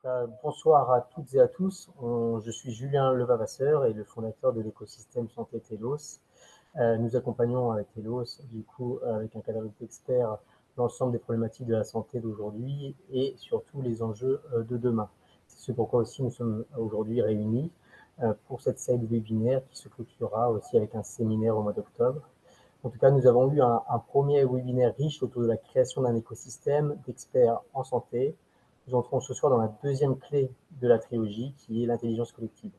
Bonsoir à toutes et à tous. Je suis Julien Levavasseur et le fondateur de l'écosystème Santé Telos. Nous accompagnons avec Telos, avec un catalogue d'experts, l'ensemble des problématiques de la santé d'aujourd'hui et surtout les enjeux de demain. C'est ce pourquoi aussi nous sommes aujourd'hui réunis pour cette série de webinaires qui se clôturera aussi avec un séminaire au mois d'octobre. En tout cas, nous avons eu un premier webinaire riche autour de la création d'un écosystème d'experts en santé. Nous entrons ce soir dans la deuxième clé de la trilogie, qui est l'intelligence collective.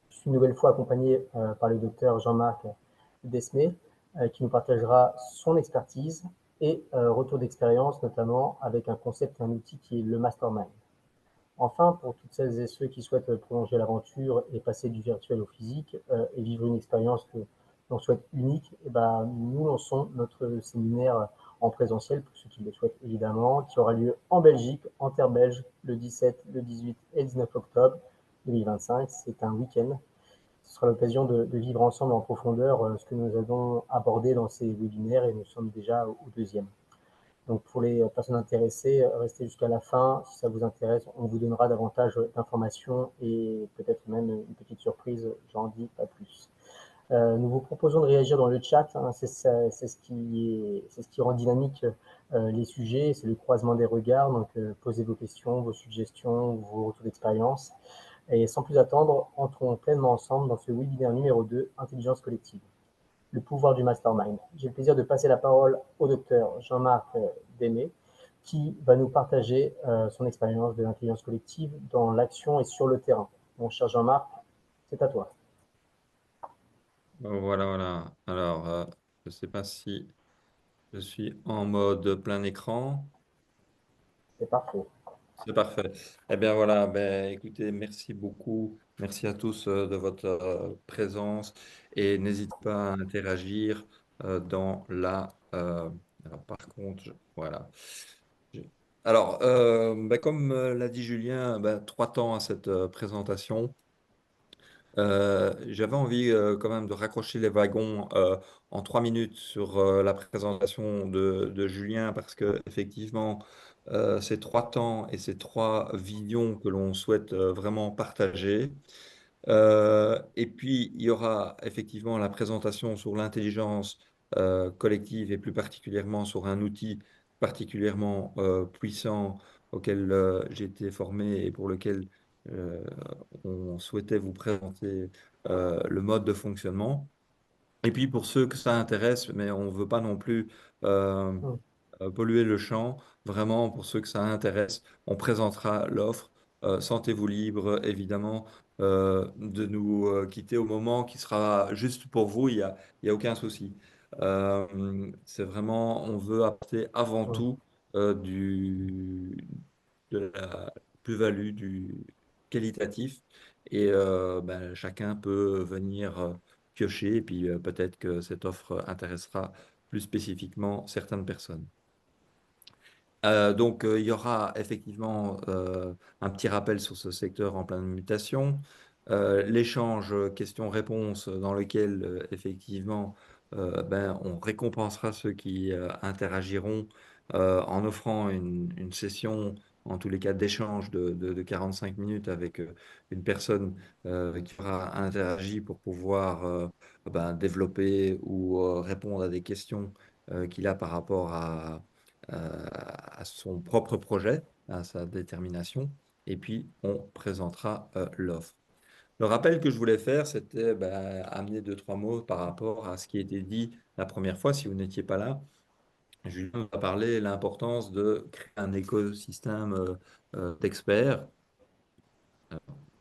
Je suis une nouvelle fois accompagné par le docteur Jean-Marc Desmé, qui nous partagera son expertise et retour d'expérience, notamment avec un concept et un outil qui est le mastermind. Enfin, pour toutes celles et ceux qui souhaitent prolonger l'aventure et passer du virtuel au physique et vivre une expérience que l'on souhaite unique, eh ben, nous lançons notre séminaire en présentiel, pour ceux qui le souhaitent évidemment, qui aura lieu en Belgique, en terre belge, le 17, le 18 et le 19 octobre 2025. C'est un week-end. Ce sera l'occasion de vivre ensemble en profondeur ce que nous avons abordé dans ces webinaires et nous sommes déjà au deuxième. Donc pour les personnes intéressées, restez jusqu'à la fin. Si ça vous intéresse, on vous donnera davantage d'informations et peut-être même une petite surprise, j'en dis pas plus. Nous vous proposons de réagir dans le chat, hein, c'est ce qui rend dynamique les sujets, c'est le croisement des regards, donc posez vos questions, vos suggestions, vos retours d'expérience. Et sans plus attendre, entrons pleinement ensemble dans ce webinaire numéro 2, Intelligence collective, le pouvoir du mastermind. J'ai le plaisir de passer la parole au docteur Jean-Marc Desmé, qui va nous partager son expérience de l'intelligence collective dans l'action et sur le terrain. Mon cher Jean-Marc, c'est à toi. Voilà, voilà. Alors, je ne sais pas si je suis en mode plein écran. C'est parfait. C'est parfait. Eh bien, voilà. Ben, écoutez, merci beaucoup. Merci à tous de votre présence et n'hésitez pas à interagir dans alors, par contre, voilà. Je- Alors, ben, comme l'a dit Julien, ben, 3 temps à cette présentation. J'avais envie quand même de raccrocher les wagons en 3 minutes sur la présentation de Julien parce que effectivement ces 3 temps et ces 3 visions que l'on souhaite vraiment partager. Et puis il y aura effectivement la présentation sur l'intelligence collective et plus particulièrement sur un outil particulièrement puissant auquel j'ai été formé et pour lequel euh, on souhaitait vous présenter le mode de fonctionnement. Et puis pour ceux que ça intéresse, mais on ne veut pas non plus euh, Hum, polluer le champ, vraiment pour ceux que ça intéresse, on présentera l'offre. Sentez-vous libre, évidemment, de nous quitter au moment qui sera juste pour vous, il y a aucun souci. C'est vraiment, on veut apporter avant hum, tout de la plus-value, du qualitatif, et ben, chacun peut venir piocher, et puis peut-être que cette offre intéressera plus spécifiquement certaines personnes. Donc, il y aura effectivement un petit rappel sur ce secteur en pleine mutation. L'échange questions-réponses dans lequel, effectivement, ben, on récompensera ceux qui interagiront en offrant une session, en tous les cas, d'échange de 45 minutes avec une personne qui aura interagi pour pouvoir ben, développer ou répondre à des questions qu'il a par rapport à son propre projet, à sa détermination, et puis on présentera l'offre. Le rappel que je voulais faire, c'était bah, amener 2, 3 mots par rapport à ce qui a été dit la première fois, si vous n'étiez pas là. Julien nous a parlé de l'importance de créer un écosystème d'experts.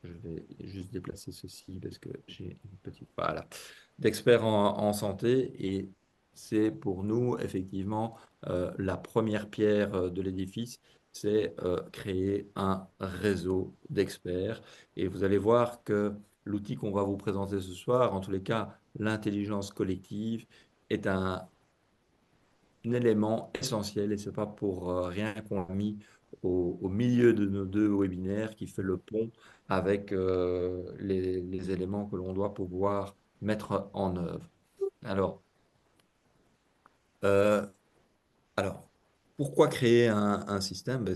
Je vais juste déplacer ceci parce que j'ai une petite... Voilà. D'experts en santé. Et c'est pour nous, effectivement, la première pierre de l'édifice, c'est créer un réseau d'experts. Et vous allez voir que l'outil qu'on va vous présenter ce soir, en tous les cas, l'intelligence collective, est un élément essentiel et c'est pas pour rien qu'on l'a mis au milieu de nos 2 webinaires qui fait le pont avec les éléments que l'on doit pouvoir mettre en œuvre. Alors, euh, alors pourquoi créer un système? Ben,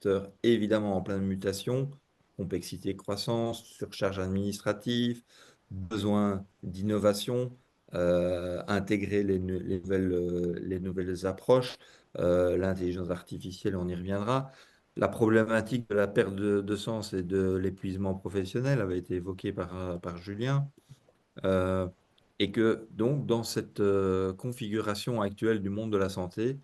secteur évidemment en pleine mutation, complexité croissance, surcharge administrative, besoin d'innovation, intégrer les nouvelles approches, l'intelligence artificielle, on y reviendra. La problématique de la perte de sens et de l'épuisement professionnel avait été évoquée par Julien. Euh, et que donc dans cette configuration actuelle du monde de la santé,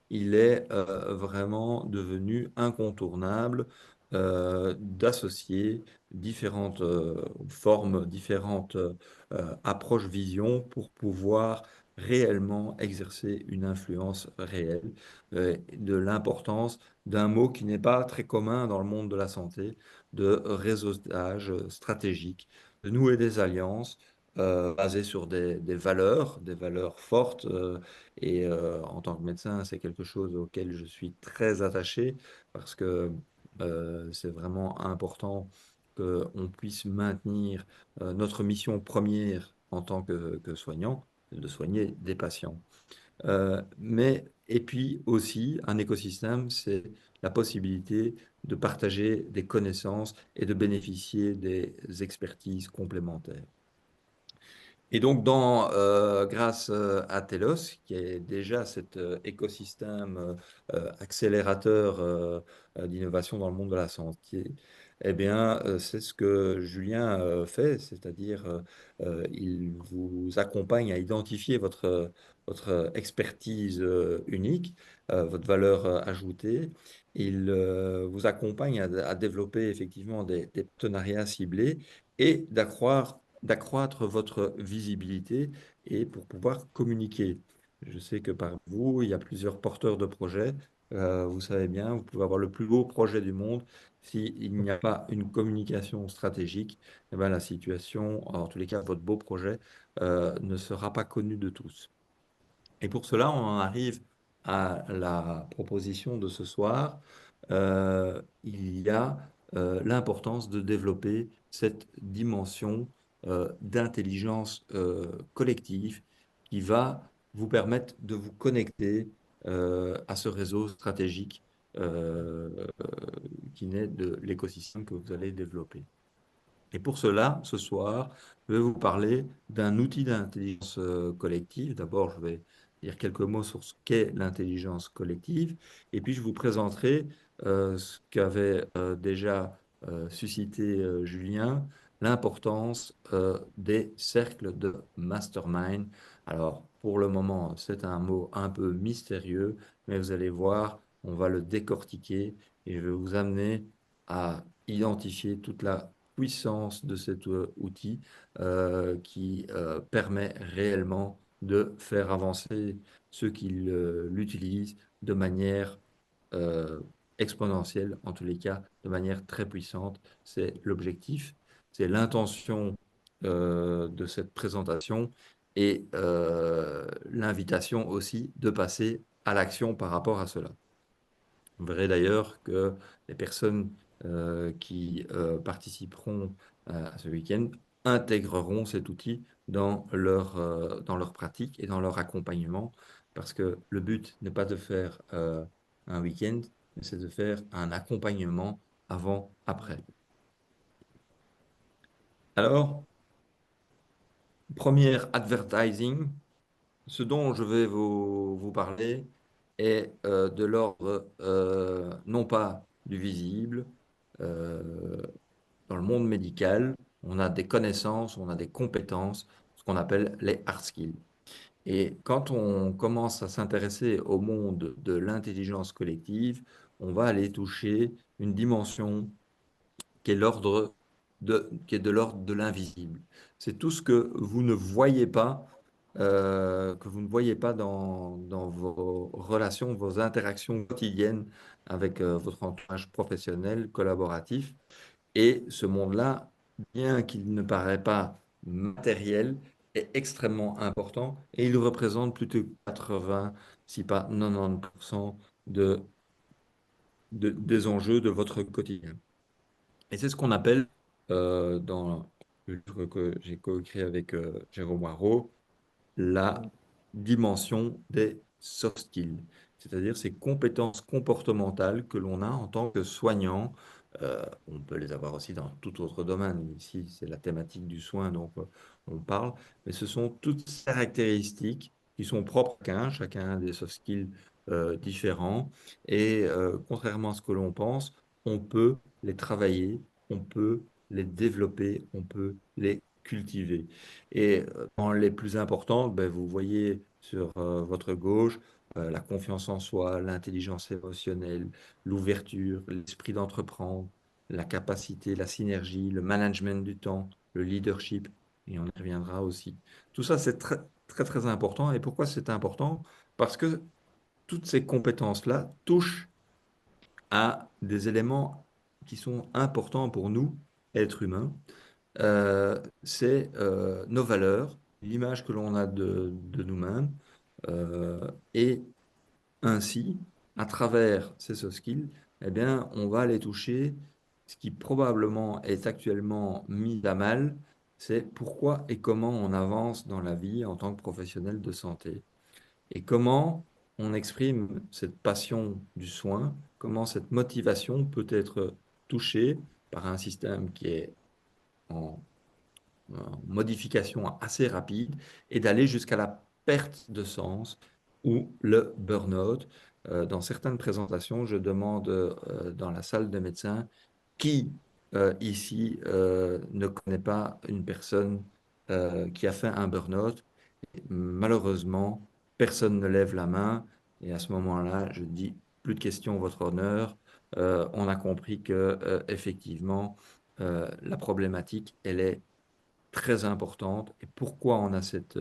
il est vraiment devenu incontournable d'associer différentes formes, différentes approches vision pour pouvoir réellement exercer une influence réelle de l'importance d'un mot qui n'est pas très commun dans le monde de la santé, de réseautage stratégique, de nouer des alliances basé sur des valeurs fortes. Et en tant que médecin, c'est quelque chose auquel je suis très attaché parce que c'est vraiment important qu'on puisse maintenir notre mission première en tant que soignant, de soigner des patients. Et puis aussi, un écosystème, c'est la possibilité de partager des connaissances et de bénéficier des expertises complémentaires. Et donc, grâce à Telos, qui est déjà cet écosystème accélérateur d'innovation dans le monde de la santé, eh bien, c'est ce que Julien fait, c'est-à-dire il vous accompagne à identifier votre expertise unique, votre valeur ajoutée. Il vous accompagne à développer effectivement des partenariats ciblés et d'accroître votre visibilité et pour pouvoir communiquer. Je sais que par vous, il y a plusieurs porteurs de projets. Vous savez bien, vous pouvez avoir le plus beau projet du monde. S'il n'y a pas une communication stratégique, eh ben, la situation, en tous les cas, votre beau projet, ne sera pas connu de tous. Et pour cela, on en arrive à la proposition de ce soir. Il y a l'importance de développer cette dimension d'intelligence collective qui va vous permettre de vous connecter à ce réseau stratégique qui naît de l'écosystème que vous allez développer. Et pour cela, ce soir, je vais vous parler d'un outil d'intelligence collective. D'abord, je vais dire quelques mots sur ce qu'est l'intelligence collective, et puis je vous présenterai ce qu'avait déjà suscité Julien, l'importance des cercles de mastermind. Alors, pour le moment, c'est un mot un peu mystérieux, mais vous allez voir, on va le décortiquer et je vais vous amener à identifier toute la puissance de cet outil qui permet réellement de faire avancer ceux qui l'utilisent de manière euh, exponentielle, en tous les cas, de manière très puissante. C'est l'objectif, c'est l'intention de cette présentation et l'invitation aussi de passer à l'action par rapport à cela. Vous verrez d'ailleurs que les personnes qui participeront à ce week-end intégreront cet outil dans leur pratique et dans leur accompagnement, parce que le but n'est pas de faire un week-end, mais c'est de faire un accompagnement avant, après. Alors, première advertising, ce dont je vais vous parler est de l'ordre non pas du visible. euh, Dans le monde médical, on a des connaissances, on a des compétences, ce qu'on appelle les hard skills. Et quand on commence à s'intéresser au monde de l'intelligence collective, on va aller toucher une dimension qui est de l'ordre de l'invisible. C'est tout ce que vous ne voyez pas, dans vos relations, vos interactions quotidiennes avec votre entourage professionnel, collaboratif. Et ce monde-là, bien qu'il ne paraît pas matériel, est extrêmement important et il représente plus de 80, si pas 90% des enjeux de votre quotidien. Et c'est ce qu'on appelle, dans le livre que j'ai coécrit avec Jérôme Moirot, la dimension des soft skills. c'est-à-dire ces compétences comportementales que l'on a en tant que soignant. On peut les avoir aussi dans tout autre domaine. Ici, c'est la thématique du soin dont on parle, mais ce sont toutes ces caractéristiques qui sont propres à chacun a des soft skills différents. Et contrairement à ce que l'on pense, on peut les travailler, on peut les développer, on peut les cultiver. Et dans les plus importants, ben, vous voyez sur votre gauche la confiance en soi, l'intelligence émotionnelle, l'ouverture, l'esprit d'entreprendre, la capacité, la synergie, le management du temps, le leadership, et on y reviendra aussi. Tout ça, c'est très, très, très important. Et pourquoi c'est important? Parce que toutes ces compétences-là touchent à des éléments qui sont importants pour nous, êtres humains. C'est nos valeurs, l'image que l'on a de nous-mêmes, et ainsi, à travers ces soft skills, eh bien, on va aller toucher ce qui probablement est actuellement mis à mal, c'est pourquoi et comment on avance dans la vie en tant que professionnel de santé et comment on exprime cette passion du soin, comment cette motivation peut être touchée par un système qui est en modification assez rapide et d'aller jusqu'à la perte de sens ou le burn-out. Dans certaines présentations, je demande dans la salle de médecin qui ici ne connaît pas une personne qui a fait un burn-out. Malheureusement, personne ne lève la main et à ce moment-là, je dis plus de questions, votre honneur. On a compris que effectivement, la problématique, elle est très importante. Et pourquoi on a cette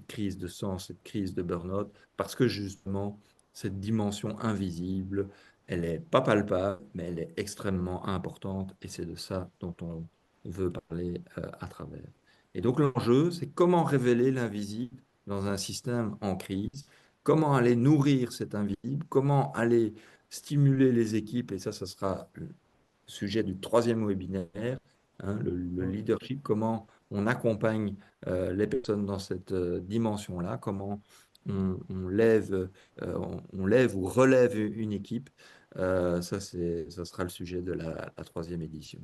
crise de sens, cette crise de burn-out? Parce que justement, cette dimension invisible, elle n'est pas palpable, mais elle est extrêmement importante. Et c'est de ça dont on veut parler à travers. Et donc l'enjeu, c'est comment révéler l'invisible dans un système en crise, comment aller nourrir cet invisible, comment aller stimuler les équipes, et ça sera le sujet du troisième webinaire, hein, le Mm. leadership, comment on accompagne les personnes dans cette dimension-là, comment on lève, on lève ou relève une équipe. Ça sera le sujet de la troisième édition.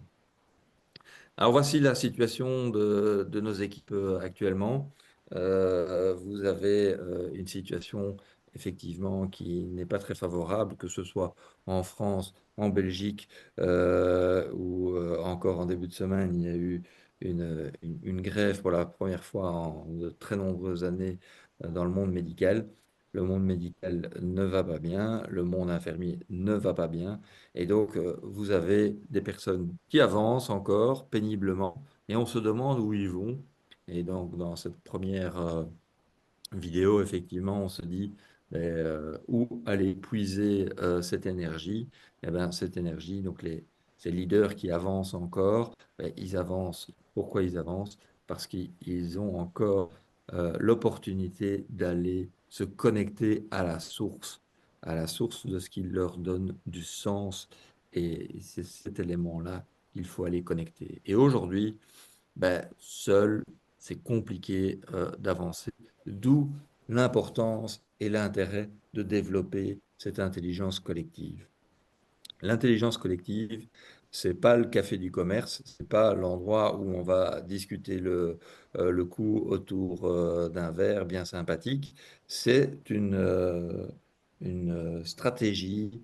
Alors voici la situation de nos équipes actuellement. Vous avez une situation effectivement qui n'est pas très favorable, que ce soit en France, en Belgique ou encore en début de semaine, il y a eu une grève pour la première fois en de très nombreuses années dans le monde médical. Le monde médical ne va pas bien, le monde infirmier ne va pas bien. Et donc, vous avez des personnes qui avancent encore péniblement et on se demande où ils vont. Et donc, dans cette première vidéo, effectivement, on se dit ben, où aller puiser cette énergie. Et ben, cette énergie, donc ces leaders qui avancent encore, ben, ils avancent. Pourquoi ils avancent? Parce qu'ils ont encore l'opportunité d'aller se connecter à la source de ce qui leur donne du sens. Et c'est cet élément-là qu'il faut aller connecter. Et aujourd'hui, ben, seul, c'est compliqué d'avancer. D'où l'importance et l'intérêt de développer cette intelligence collective. L'intelligence collective, c'est pas le café du commerce, c'est pas l'endroit où on va discuter le coup autour d'un verre bien sympathique. C'est une stratégie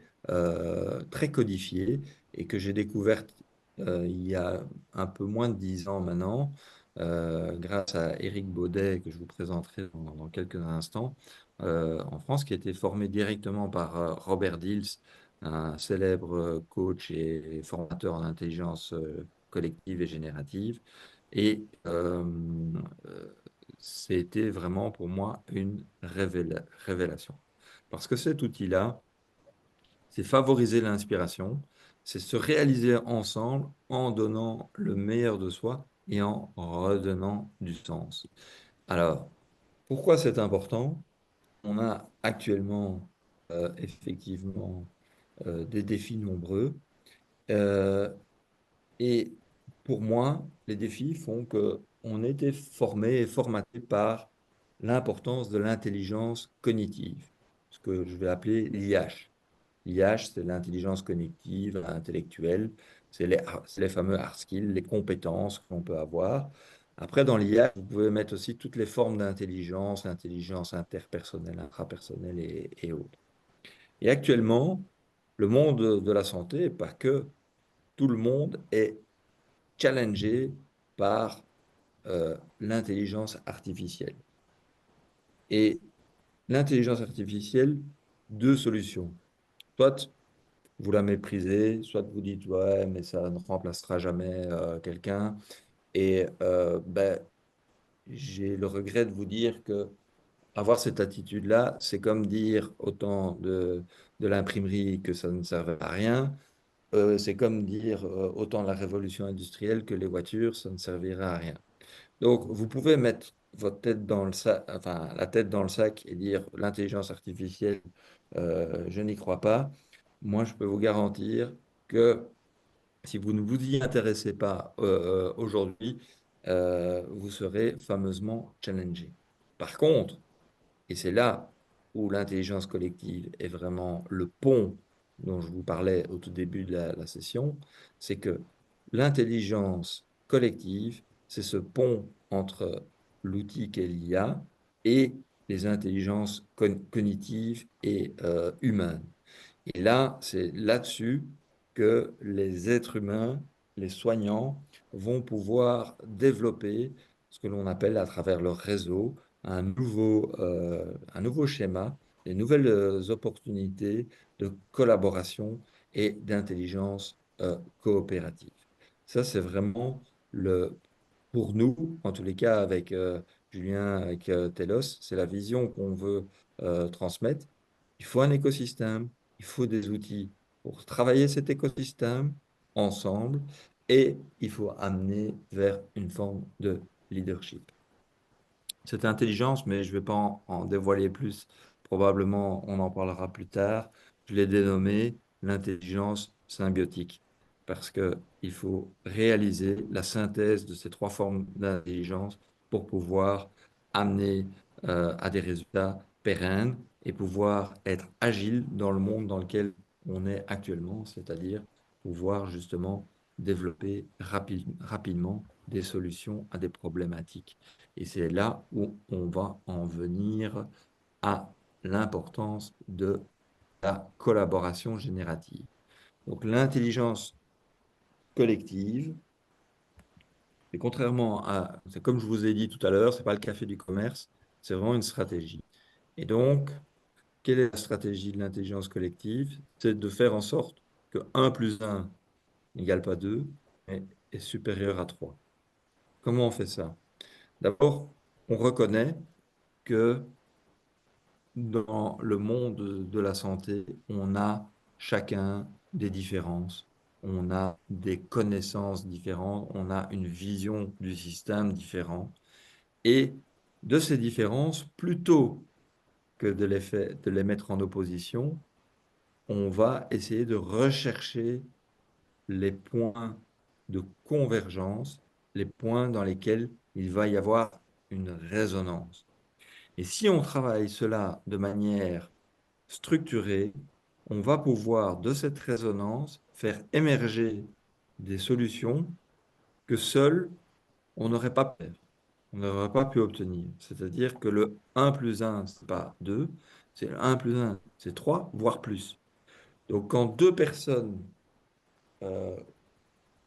très codifiée et que j'ai découverte il y a un peu moins de 10 ans maintenant, grâce à Éric Baudet, que je vous présenterai dans quelques instants, en France, qui a été formé directement par Robert Dills, un célèbre coach et formateur en intelligence collective et générative. Et c'était vraiment pour moi une révélation. Parce que cet outil-là, c'est favoriser l'inspiration, c'est se réaliser ensemble en donnant le meilleur de soi et en redonnant du sens. Alors, pourquoi c'est important? On a actuellement effectivement des défis nombreux. Euh, et pour moi, les défis font que on était formé et formaté par l'importance de l'intelligence cognitive. Ce que je vais appeler l'IH. L'IH, c'est l'intelligence cognitive, intellectuelle, c'est les fameux hard skills, les compétences qu'on peut avoir. Après, dans l'IH, vous pouvez mettre aussi toutes les formes d'intelligence, l'intelligence interpersonnelle, intrapersonnelle et autres. Et actuellement, le monde de la santé, et pas que, tout le monde est challengé par l'intelligence artificielle. Et l'intelligence artificielle, deux solutions. Soit vous la méprisez, soit vous dites, ouais, mais ça ne remplacera jamais quelqu'un. Et ben, j'ai le regret de vous dire que avoir cette attitude-là, c'est comme dire autant de l'imprimerie que ça ne servait à rien. C'est comme dire autant de la révolution industrielle que les voitures, ça ne servira à rien. Donc, vous pouvez mettre votre tête dans le sac, enfin, la tête dans le sac et dire l'intelligence artificielle, je n'y crois pas. Moi, je peux vous garantir que si vous ne vous y intéressez pas aujourd'hui, vous serez fameusement challengé. Par contre, et c'est là où l'intelligence collective est vraiment le pont dont je vous parlais au tout début de la session, c'est que l'intelligence collective, c'est ce pont entre l'outil qu'est l'IA et les intelligences cognitives et humaines. Et là, c'est là-dessus que les êtres humains, les soignants, vont pouvoir développer ce que l'on appelle à travers leur réseau un nouveau schéma, des nouvelles opportunités de collaboration et d'intelligence coopérative. Ça, c'est vraiment pour nous, en tous les cas avec Julien, avec Telos, c'est la vision qu'on veut transmettre. Il faut un écosystème, il faut des outils pour travailler cet écosystème ensemble et il faut amener vers une forme de leadership. Cette intelligence, mais je ne vais pas en dévoiler plus, probablement on en parlera plus tard, je l'ai dénommée l'intelligence symbiotique parce qu'il faut réaliser la synthèse de ces trois formes d'intelligence pour pouvoir amener à des résultats pérennes et pouvoir être agile dans le monde dans lequel on est actuellement, c'est-à-dire pouvoir justement développer rapidement des solutions à des problématiques. Et c'est là où on va en venir à l'importance de la collaboration générative. Donc l'intelligence collective, et contrairement à, c'est comme je vous ai dit tout à l'heure, c'est pas le café du commerce, c'est vraiment une stratégie. Et donc, quelle est la stratégie de l'intelligence collective? C'est de faire en sorte que 1 plus 1 n'égale pas 2, mais est supérieur à 3. Comment on fait ça? D'abord, on reconnaît que dans le monde de la santé, on a chacun des différences, on a des connaissances différentes, on a une vision du système différente. Et de ces différences, plutôt que de les mettre en opposition, on va essayer de rechercher les points de convergence, les points dans lesquels il va y avoir une résonance. Et si on travaille cela de manière structurée, on va pouvoir, de cette résonance, faire émerger des solutions que seul on n'aurait pas pu faire, on n'aurait pas pu obtenir. C'est-à-dire que le 1 plus 1, ce n'est pas 2, c'est le 1 plus 1, c'est 3, voire plus. Donc quand deux personnes euh,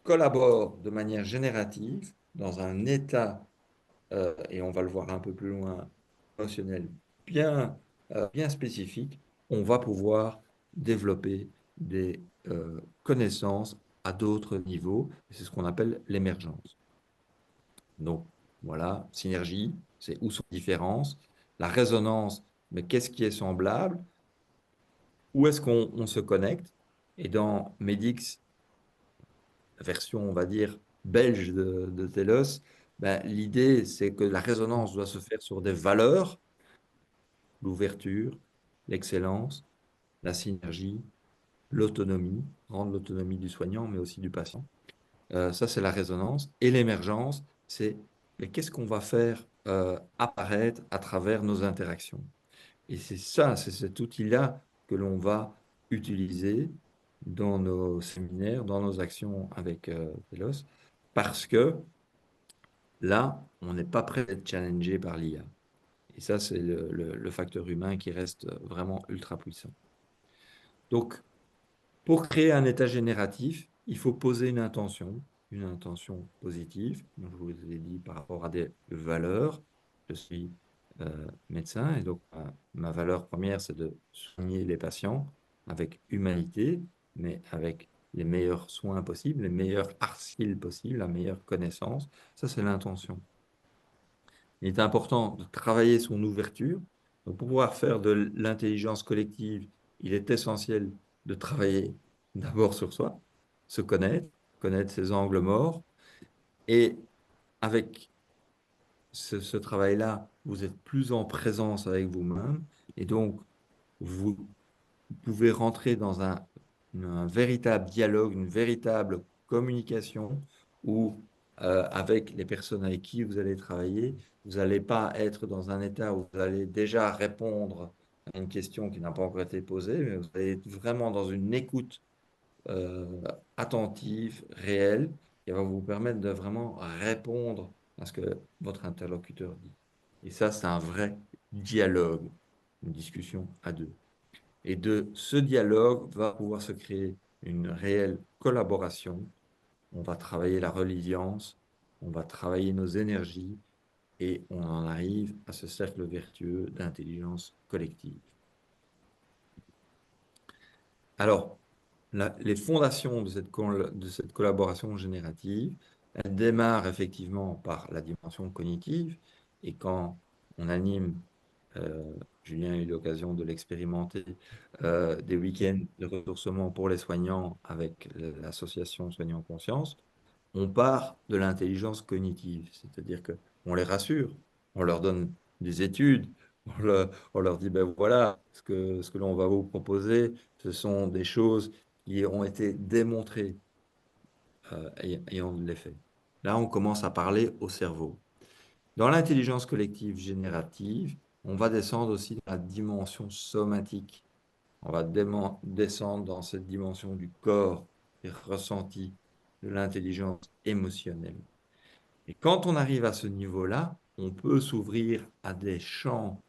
collaborent de manière générative dans un état, et on va le voir un peu plus loin, émotionnel bien spécifique, on va pouvoir développer des connaissances à d'autres niveaux. C'est ce qu'on appelle l'émergence. Donc, voilà, synergie, c'est où sont les différences. La résonance, mais qu'est-ce qui est semblable? Où est-ce qu'on se connecte? Et dans Medix, la version, on va dire, belge de Telos, ben, l'idée, c'est que la résonance doit se faire sur des valeurs, l'ouverture, l'excellence, la synergie, l'autonomie, rendre l'autonomie du soignant, mais aussi du patient. Ça, c'est la résonance. Et l'émergence, c'est qu'est-ce qu'on va faire apparaître à travers nos interactions. Et c'est ça, c'est cet outil-là que l'on va utiliser dans nos séminaires, dans nos actions avec Telos, parce que là, on n'est pas prêt d'être challengé par l'IA. Et ça, c'est le facteur humain qui reste vraiment ultra puissant. Donc, pour créer un état génératif, il faut poser une intention positive. Donc, je vous ai dit par rapport à des valeurs. Je suis médecin et donc ma valeur première, c'est de soigner les patients avec humanité, mais avec les meilleurs soins possibles, les meilleurs arts-skills possibles, la meilleure connaissance. Ça, c'est l'intention. Il est important de travailler son ouverture. Donc, pour pouvoir faire de l'intelligence collective, il est essentiel de travailler d'abord sur soi, se connaître, connaître ses angles morts. Et avec ce travail-là, vous êtes plus en présence avec vous-même. Et donc, vous pouvez rentrer dans un véritable dialogue, une véritable communication où, avec les personnes avec qui vous allez travailler, vous n'allez pas être dans un état où vous allez déjà répondre à une question qui n'a pas encore été posée, mais vous allez être vraiment dans une écoute euh, attentive, réelle, qui va vous permettre de vraiment répondre à ce que votre interlocuteur dit. Et ça, c'est un vrai dialogue, une discussion à deux. Et de ce dialogue va pouvoir se créer une réelle collaboration. On va travailler la résilience, on va travailler nos énergies et on en arrive à ce cercle vertueux d'intelligence collective. Alors, les fondations de cette collaboration générative, elles démarrent effectivement par la dimension cognitive et quand on anime Julien a eu l'occasion de l'expérimenter, des week-ends de ressourcement pour les soignants avec l'association Soignants Conscience. On part de l'intelligence cognitive, c'est-à-dire qu'on les rassure, on leur donne des études, on leur dit, ben voilà, ce que l'on va vous proposer, ce sont des choses qui ont été démontrées ayant de l'effet. Là, on commence à parler au cerveau. Dans l'intelligence collective générative, on va descendre aussi dans la dimension somatique. On va descendre dans cette dimension du corps, des ressentis, de l'intelligence émotionnelle. Et quand on arrive à ce niveau-là, on peut s'ouvrir à des champs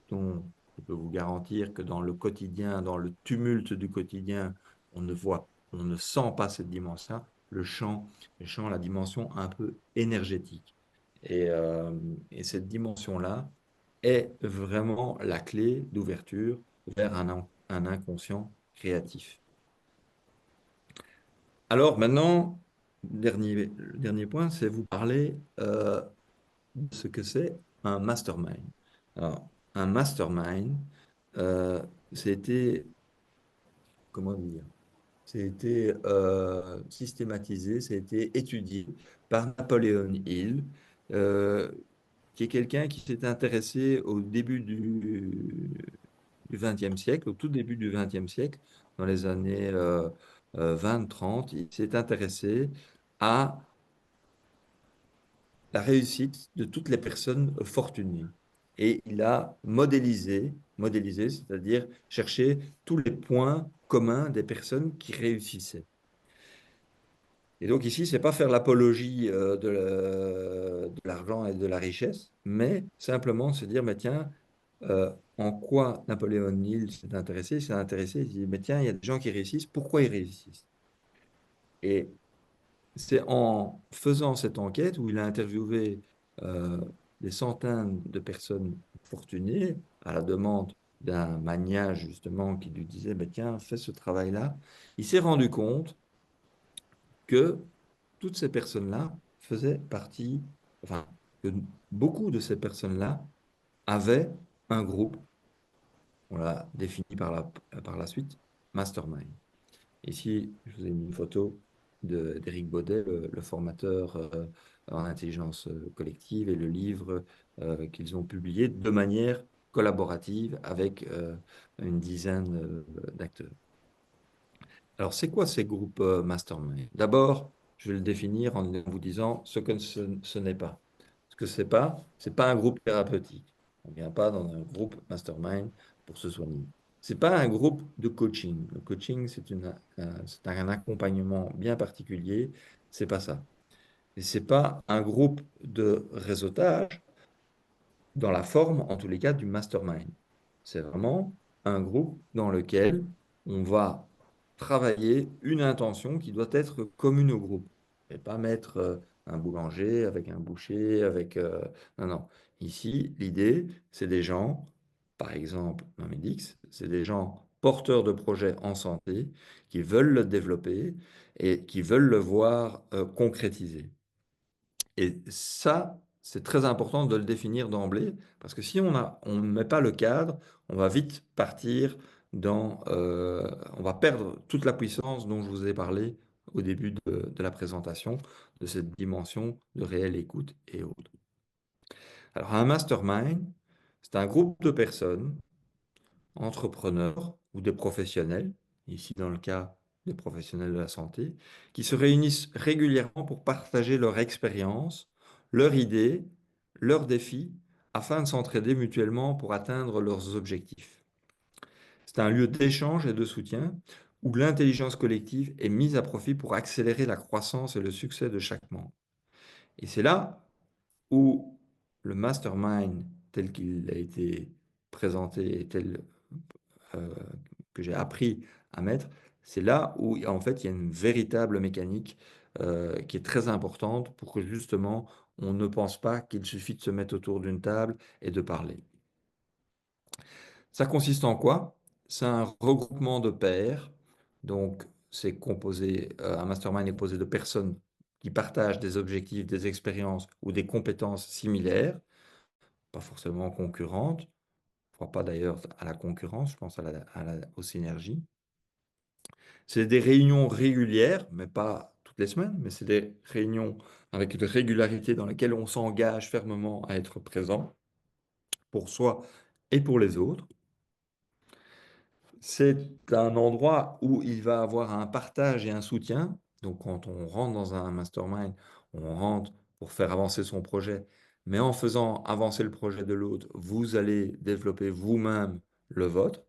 dont je peux vous garantir que dans le quotidien, dans le tumulte du quotidien, on ne sent pas cette dimension, le champ, la dimension un peu énergétique. Et, euh, et cette dimension-là est vraiment la clé d'ouverture vers un inconscient créatif. Alors maintenant, le dernier point, c'est vous parler de ce que c'est un mastermind. Alors, un mastermind, euh, c'était, comment dire, c'était systématisé, c'était étudié par Napoléon Hill, euh, qui est quelqu'un qui s'est intéressé au début du XXe siècle, au tout début du XXe siècle, dans les années 20-30, il s'est intéressé à la réussite de toutes les personnes fortunées. Et il a modélisé, c'est-à-dire cherché tous les points communs des personnes qui réussissaient. Et donc ici, c'est pas faire l'apologie de l'argent et de la richesse, mais simplement se dire, mais tiens, en quoi Napoléon Hill s'est intéressé? Il s'est intéressé, il dit, mais tiens, il y a des gens qui réussissent, pourquoi ils réussissent? Et c'est en faisant cette enquête où il a interviewé euh, des centaines de personnes fortunées à la demande d'un magnat justement qui lui disait, ben tiens, fais ce travail-là. Il s'est rendu compte que toutes ces personnes-là faisaient partie, enfin, que beaucoup de ces personnes-là avaient un groupe, on l'a défini par la suite, mastermind. Ici, je vous ai mis une photo d'Éric Baudet, le formateur en intelligence collective et le livre qu'ils ont publié de manière collaborative avec une dizaine d'acteurs. Alors, c'est quoi ces groupes mastermind? D'abord, je vais le définir en vous disant ce que ce n'est pas. Ce que c'est pas un groupe thérapeutique. On ne vient pas dans un groupe mastermind pour se soigner. Ce n'est pas un groupe de coaching. Le coaching, c'est un accompagnement bien particulier. C'est pas ça. Et c'est pas un groupe de réseautage dans la forme, en tous les cas, du mastermind. C'est vraiment un groupe dans lequel on va travailler une intention qui doit être commune au groupe. Et pas mettre un boulanger avec un boucher, avec... non, non. Ici, l'idée, c'est des gens, par exemple, dans Medix, c'est des gens porteurs de projets en santé qui veulent le développer et qui veulent le voir concrétiser. Et ça, c'est très important de le définir d'emblée, parce que si on ne met pas le cadre, on va vite partir on va perdre toute la puissance dont je vous ai parlé au début de la présentation, de cette dimension de réelle écoute et autres. Alors, un mastermind, c'est un groupe de personnes, entrepreneurs ou des professionnels, ici dans le cas des professionnels de la santé, qui se réunissent régulièrement pour partager leur expérience, leurs idées, leurs défis, afin de s'entraider mutuellement pour atteindre leurs objectifs. C'est un lieu d'échange et de soutien où l'intelligence collective est mise à profit pour accélérer la croissance et le succès de chaque membre. Et c'est là où le mastermind tel qu'il a été présenté et tel euh, que j'ai appris à mettre, c'est là où en fait il y a une véritable mécanique qui est très importante pour que justement on ne pense pas qu'il suffit de se mettre autour d'une table et de parler. Ça consiste en quoi? C'est un regroupement de pairs, donc un mastermind est composé de personnes qui partagent des objectifs, des expériences ou des compétences similaires, pas forcément concurrentes. Je ne crois pas d'ailleurs à la concurrence, je pense aux synergies. C'est des réunions régulières, mais pas toutes les semaines, mais c'est des réunions avec une régularité dans lesquelles on s'engage fermement à être présent pour soi et pour les autres. C'est un endroit où il va avoir un partage et un soutien. Donc quand on rentre dans un mastermind, on rentre pour faire avancer son projet, mais en faisant avancer le projet de l'autre, vous allez développer vous-même le vôtre.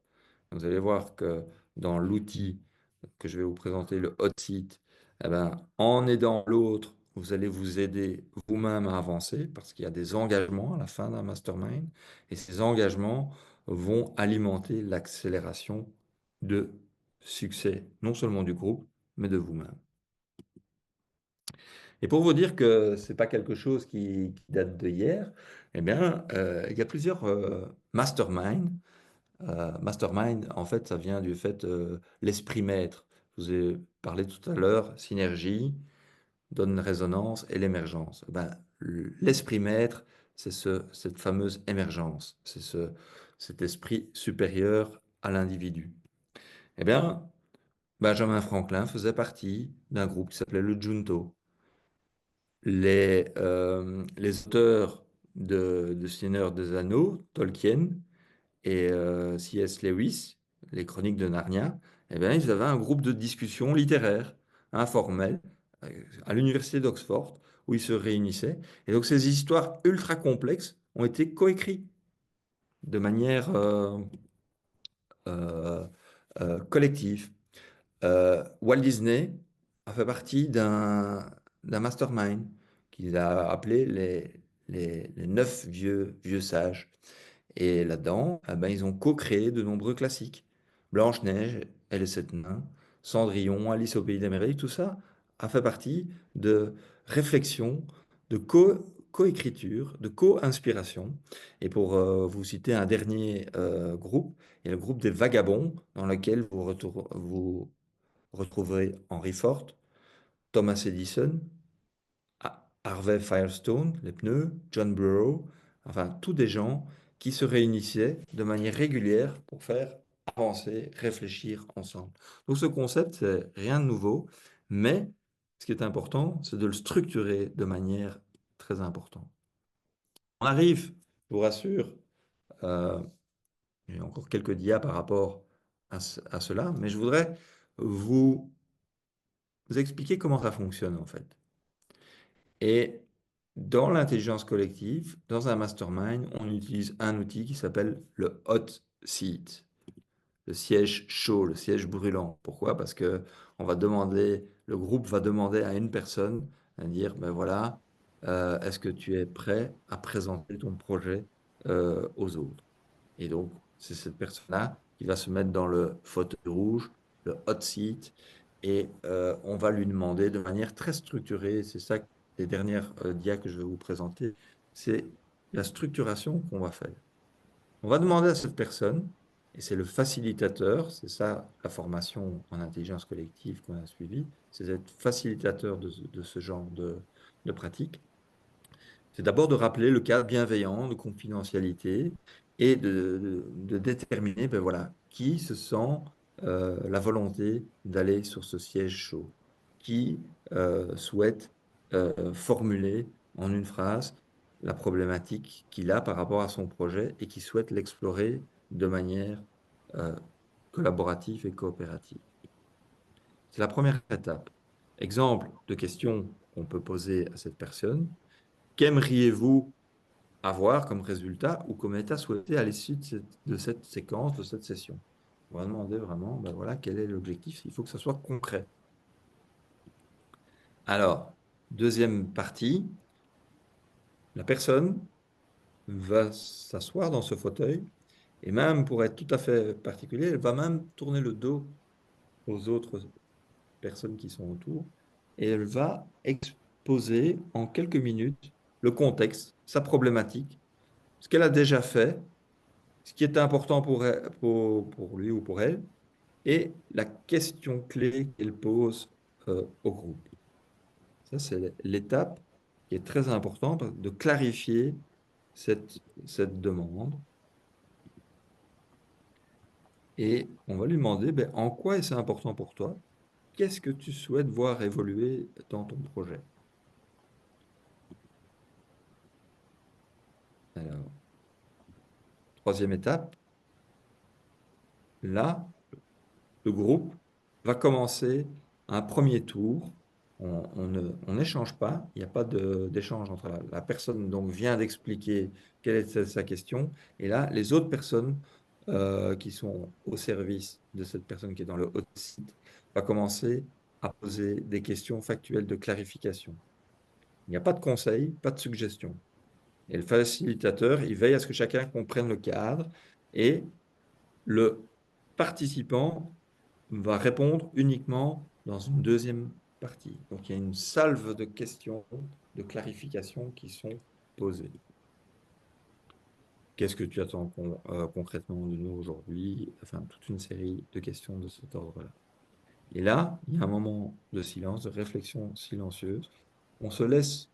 Vous allez voir que dans l'outil que je vais vous présenter, le hot seat, eh ben, en aidant l'autre, vous allez vous aider vous-même à avancer parce qu'il y a des engagements à la fin d'un mastermind et ces engagements vont alimenter l'accélération de succès, non seulement du groupe, mais de vous-même. Et pour vous dire que ce n'est pas quelque chose qui date de hier, eh bien, il y a plusieurs masterminds. Mastermind, en fait, ça vient du fait l'esprit maître. Je vous ai parlé tout à l'heure, synergie, donne résonance et l'émergence. Ben, l'esprit maître, c'est cette fameuse émergence, c'est cet esprit supérieur à l'individu. Eh bien, Benjamin Franklin faisait partie d'un groupe qui s'appelait le Junto. Les auteurs de Seigneur des Anneaux, Tolkien, et C.S. Lewis, les Chroniques de Narnia, eh bien, ils avaient un groupe de discussion littéraire, informel, euh, à l'université d'Oxford, où ils se réunissaient. Et donc, ces histoires ultra complexes ont été coécrites de manière euh, collective. Walt Disney a fait partie d'un mastermind qu'il a appelé les 9 vieux sages. Et là-dedans, eh ben, ils ont co-créé de nombreux classiques. Blanche-Neige et les Sept Nains, Cendrillon, Alice au Pays des Merveilles, tout ça a fait partie de réflexions, de co-écriture, de co-inspiration. Et pour vous citer un dernier groupe, il y a le groupe des Vagabonds, dans lequel vous retrouverez Henry Ford, Thomas Edison, Harvey Firestone, les pneus, John Burroughs, enfin, tous des gens qui se réunissaient de manière régulière pour faire avancer, réfléchir ensemble. Donc ce concept, c'est rien de nouveau, mais ce qui est important, c'est de le structurer de manière très importante. On arrive, je vous rassure, euh, j'ai encore quelques dias par rapport à cela, mais je voudrais vous expliquer comment ça fonctionne en fait. Et Dans l'intelligence collective, dans un mastermind, on utilise un outil qui s'appelle le hot seat, le siège chaud, le siège brûlant. Pourquoi? Parce que le groupe va demander à une personne à dire, ben voilà, est-ce que tu es prêt à présenter ton projet aux autres? Et donc, c'est cette personne-là qui va se mettre dans le fauteuil rouge, le hot seat, et on va lui demander de manière très structurée, c'est ça, les dernières dias que je vais vous présenter, c'est la structuration qu'on va faire. On va demander à cette personne, et c'est le facilitateur, c'est ça la formation en intelligence collective qu'on a suivie, c'est d'être facilitateur de ce genre de pratique. C'est d'abord de rappeler le cadre bienveillant de confidentialité et de déterminer ben voilà, qui se sent la volonté d'aller sur ce siège chaud, qui souhaite formuler en une phrase la problématique qu'il a par rapport à son projet et qui souhaite l'explorer de manière euh, collaborative et coopérative. C'est la première étape. Exemple de question qu'on peut poser à cette personne. Qu'aimeriez-vous avoir comme résultat ou comme état souhaité à l'issue de cette séquence, de cette session? On va demander vraiment, ben voilà, quel est l'objectif. Il faut que ça soit concret. Alors, deuxième partie, la personne va s'asseoir dans ce fauteuil et même pour être tout à fait particulier, elle va même tourner le dos aux autres personnes qui sont autour et elle va exposer en quelques minutes le contexte, sa problématique, ce qu'elle a déjà fait, ce qui est important pour lui ou pour elle, et la question clé qu'elle pose au groupe. Ça, c'est l'étape qui est très importante de clarifier cette demande. Et on va lui demander, ben, en quoi est-ce important pour toi? Qu'est-ce que tu souhaites voir évoluer dans ton projet? Alors, troisième étape, là, le groupe va commencer un premier tour. On n'échange pas, il n'y a pas d'échange entre la personne donc vient d'expliquer quelle est sa question, et là, les autres personnes qui sont au service de cette personne qui est dans le hot site va commencer à poser des questions factuelles de clarification. Il n'y a pas de conseil, pas de suggestion. Et le facilitateur, il veille à ce que chacun comprenne le cadre et le participant va répondre uniquement dans une deuxième partie. Donc il y a une salve de questions, de clarifications qui sont posées. Qu'est-ce que tu attends concrètement de nous aujourd'hui? Enfin, toute une série de questions de cet ordre-là. Et là, il y a un moment de silence, de réflexion silencieuse. On se laisse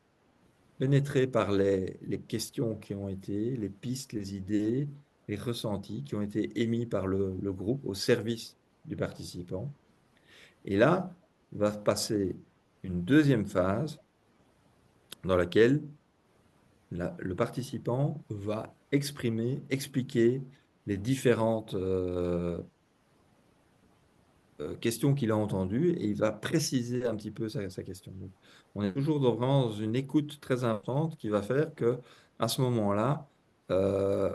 pénétrer par les questions qui ont été, les pistes, les idées, les ressentis qui ont été émis par le groupe au service du participant. Et là, va passer une deuxième phase dans laquelle le participant va expliquer les différentes questions qu'il a entendues et il va préciser un petit peu sa question. Donc, on est toujours vraiment dans une écoute très importante qui va faire que à ce moment-là, euh,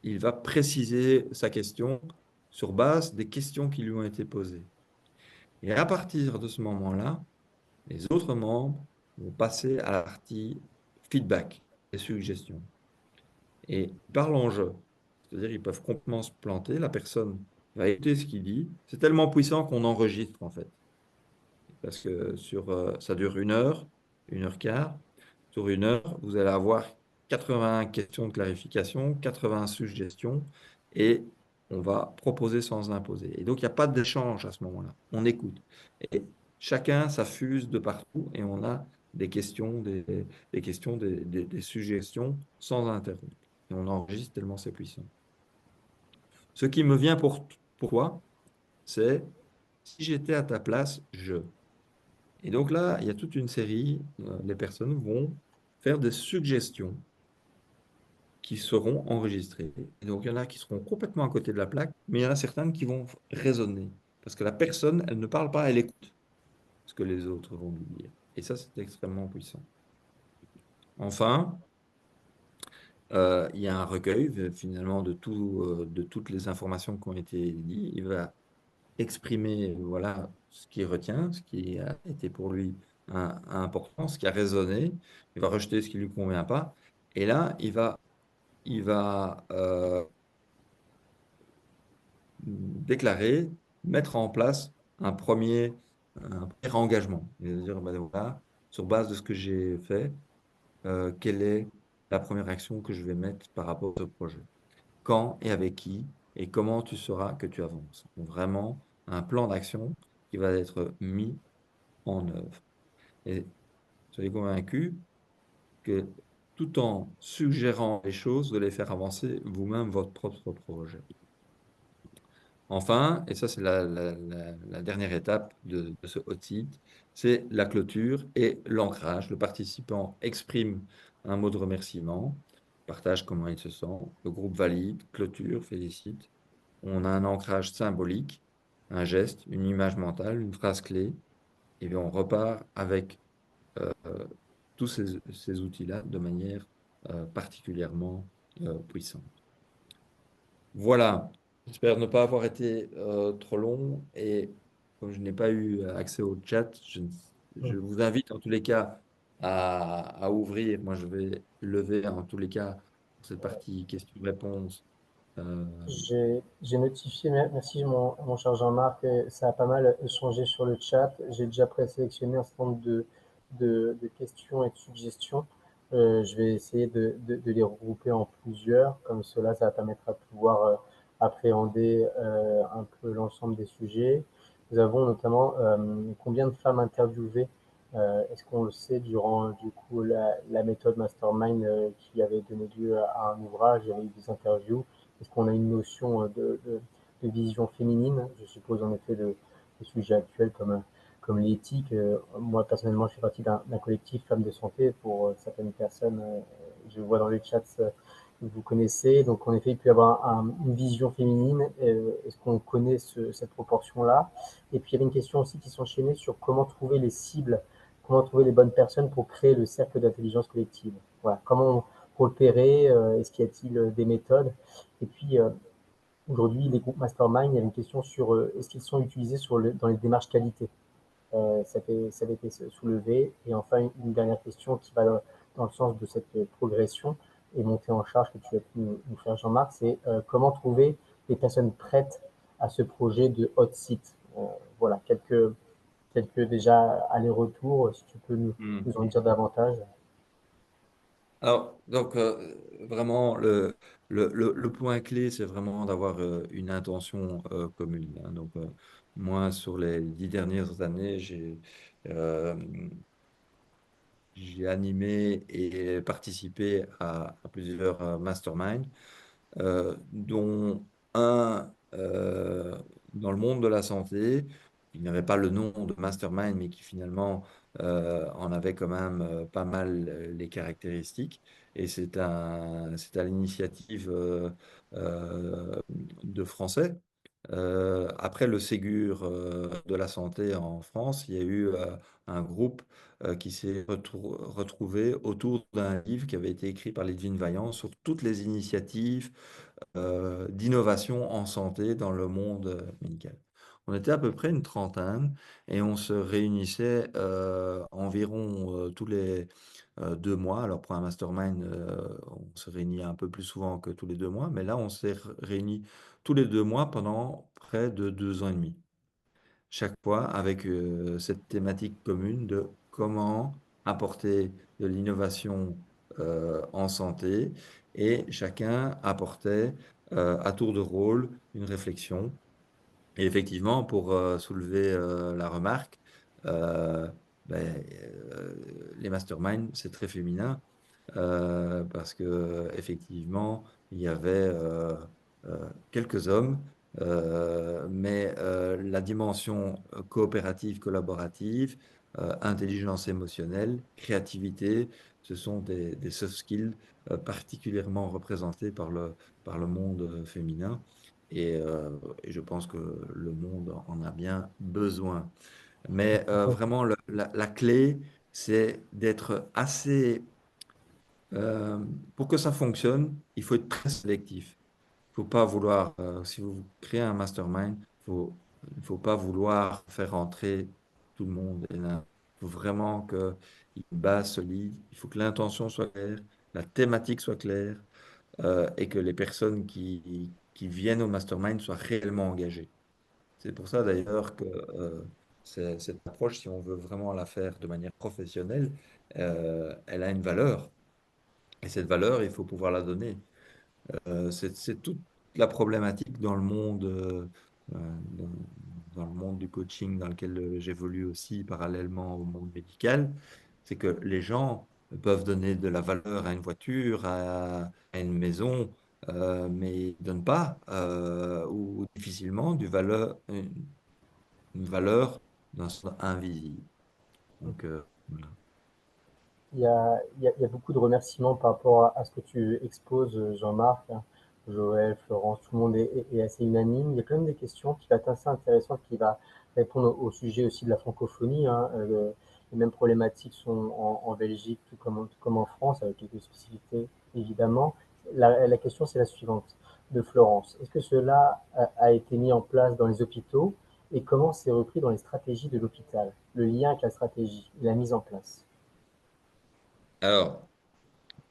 il va préciser sa question sur base des questions qui lui ont été posées. Et à partir de ce moment-là, les autres membres vont passer à la partie feedback et suggestions. Et par l'enjeu, c'est-à-dire ils peuvent complètement se planter, la personne va écouter ce qu'il dit. C'est tellement puissant qu'on enregistre en fait. Parce que ça dure une heure quart. Sur une heure, vous allez avoir 80 questions de clarification, 80 suggestions, et on va proposer sans imposer. Et donc, il n'y a pas d'échange à ce moment-là. On écoute. Et chacun s'affuse de partout et on a des questions, des questions, des suggestions sans interrompre. Et on enregistre tellement c'est puissant. Ce qui me vient pour toi, c'est si j'étais à ta place, je. Et donc là, il y a toute une série, les personnes vont faire des suggestions qui seront enregistrées. Et donc il y en a qui seront complètement à côté de la plaque, mais il y en a certaines qui vont résonner. Parce que la personne, elle ne parle pas, elle écoute ce que les autres vont lui dire. Et ça, c'est extrêmement puissant. Enfin, il y a un recueil finalement de toutes les informations qui ont été dites. Il va exprimer voilà, ce qu'il retient, ce qui a été pour lui important, ce qui a résonné. Il va rejeter ce qui ne lui convient pas. Et là, il va déclarer, mettre en place un premier engagement. Il va dire, ben voilà, sur base de ce que j'ai fait, quelle est la première action que je vais mettre par rapport à ce projet? Quand et avec qui et comment tu sauras que tu avances? Donc, vraiment, un plan d'action qui va être mis en œuvre. Et soyez convaincus que tout en suggérant les choses, de les faire avancer vous-même votre propre projet. Enfin, et ça c'est la dernière étape de ce hot seat, c'est la clôture et l'ancrage. Le participant exprime un mot de remerciement, partage comment il se sent, le groupe valide, clôture, félicite. On a un ancrage symbolique, un geste, une image mentale, une phrase clé, et bien on repart avec tous ces outils-là de manière particulièrement puissante. Voilà, j'espère ne pas avoir été trop long et comme je n'ai pas eu accès au chat, je vous invite en tous les cas à ouvrir. Moi, je vais lever en tous les cas cette partie questions-réponses. Euh, J'ai notifié, merci mon cher Jean-Marc, ça a pas mal échangé sur le chat. J'ai déjà présélectionné un certain nombre de questions et de suggestions. Je vais essayer de les regrouper en plusieurs, comme cela, ça va permettre à pouvoir appréhender un peu l'ensemble des sujets. Nous avons notamment combien de femmes interviewées. Est-ce qu'on le sait durant du coup la méthode Mastermind qui avait donné lieu à un ouvrage, il y avait eu des interviews. Est-ce qu'on a une notion de vision féminine? Je suppose en effet des sujets actuels comme l'éthique. Moi, personnellement, je fais partie d'un collectif Femmes de Santé. Pour certaines personnes, je vois dans les chats que vous connaissez. Donc, en effet, il peut y avoir une vision féminine. Est-ce qu'on connaît cette proportion-là? Et puis, il y avait une question aussi qui s'enchaînait sur comment trouver les cibles, comment trouver les bonnes personnes pour créer le cercle d'intelligence collective. Voilà. Comment repérer? Est-ce qu'il y a-t-il des méthodes? Et puis, aujourd'hui, les groupes mastermind, il y a une question sur est-ce qu'ils sont utilisés dans les démarches qualité. Ça avait été soulevé. Et enfin, une dernière question qui va dans le sens de cette progression et montée en charge que tu as pu nous faire, Jean-Marc, c'est comment trouver des personnes prêtes à ce projet de hot seat. Voilà, quelques déjà allers-retours, si tu peux nous en hmm. dire davantage. Alors, donc, vraiment, le point clé, c'est vraiment d'avoir une intention commune, hein. Donc, moi, sur les 10 dernières années, euh, j'ai animé et participé à plusieurs masterminds, dont un dans le monde de la santé, qui n'avait pas le nom de mastermind, mais qui finalement en avait quand même pas mal les caractéristiques. Et c'est à l'initiative de Français. Après le Ségur de la santé en France, il y a eu un groupe qui s'est retrouvé autour d'un livre qui avait été écrit par Ludivine Vaillant sur toutes les initiatives d'innovation en santé dans le monde médical. On était à peu près une trentaine et on se réunissait environ tous les 2 mois. Alors pour un mastermind, on se réunit un peu plus souvent que tous les 2 mois, mais là on s'est réunis tous les 2 mois pendant près de 2 ans et demi. Chaque fois avec cette thématique commune de comment apporter de l'innovation en santé et chacun apportait à tour de rôle une réflexion. Et effectivement, pour soulever la remarque, euh, ben, les masterminds, c'est très féminin parce que effectivement, il y avait quelques hommes, mais la dimension coopérative, collaborative, intelligence émotionnelle, créativité, ce sont des soft skills particulièrement représentés par le monde féminin. Et je pense que le monde en a bien besoin. Mais vraiment, la clé, c'est d'être assez Euh, pour que ça fonctionne, il faut être très sélectif. Il ne faut pas vouloir, si vous créez un mastermind, il ne faut pas vouloir faire entrer tout le monde. Il faut vraiment qu'il y ait une base solide, il faut que l'intention soit claire, la thématique soit claire, et que les personnes qui viennent au mastermind soient réellement engagées. C'est pour ça d'ailleurs que cette approche, si on veut vraiment la faire de manière professionnelle, elle a une valeur. Et cette valeur, il faut pouvoir la donner. C'est toute la problématique dans le monde, dans, dans le monde du coaching dans lequel j'évolue aussi parallèlement au monde médical. C'est que les gens peuvent donner de la valeur à une voiture, à une maison, mais ils ne donnent pas ou difficilement une valeur d'un sens invisible. Donc, voilà. Il y a beaucoup de remerciements par rapport à ce que tu exposes, Jean-Marc, hein, Joël, Florence, tout le monde est assez unanime. Il y a quand même des questions qui vont être assez intéressantes, qui va répondre au sujet aussi de la francophonie, hein. Les mêmes problématiques sont en Belgique, tout comme en France, avec quelques spécificités évidemment. La question, c'est la suivante, de Florence. Est-ce que cela a été mis en place dans les hôpitaux et comment c'est repris dans les stratégies de l'hôpital? Le lien avec la stratégie, la mise en place. Alors,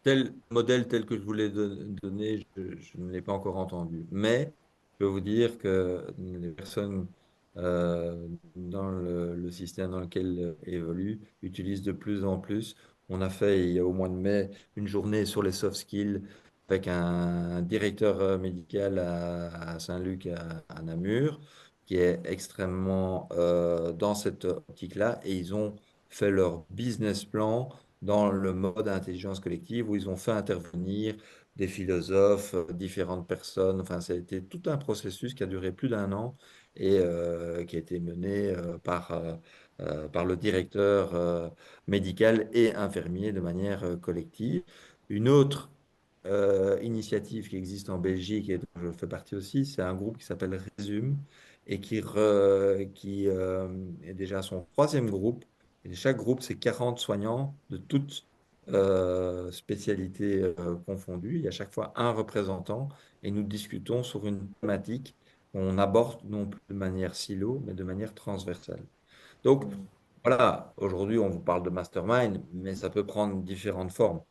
tel modèle tel que je vous l'ai donné, je ne l'ai pas encore entendu. Mais je peux vous dire que les personnes dans le système dans lequel évolue utilisent de plus en plus. On a fait, il y a au mois de mai, une journée sur les soft skills avec un directeur médical à Saint-Luc, à Namur, qui est extrêmement dans cette optique-là. Et ils ont fait leur business plan dans le mode intelligence collective où ils ont fait intervenir des philosophes, différentes personnes. Enfin, ça a été tout un processus qui a duré plus d'un an et qui a été mené par le directeur médical et infirmier de manière collective. Une autre initiative qui existe en Belgique et dont je fais partie aussi, c'est un groupe qui s'appelle Résume et qui est déjà son troisième groupe et chaque groupe, c'est 40 soignants de toutes spécialités confondues. Il y a chaque fois un représentant et nous discutons sur une thématique qu'on aborde non plus de manière silo, mais de manière transversale. Donc, voilà, aujourd'hui, on vous parle de mastermind, mais ça peut prendre différentes formes.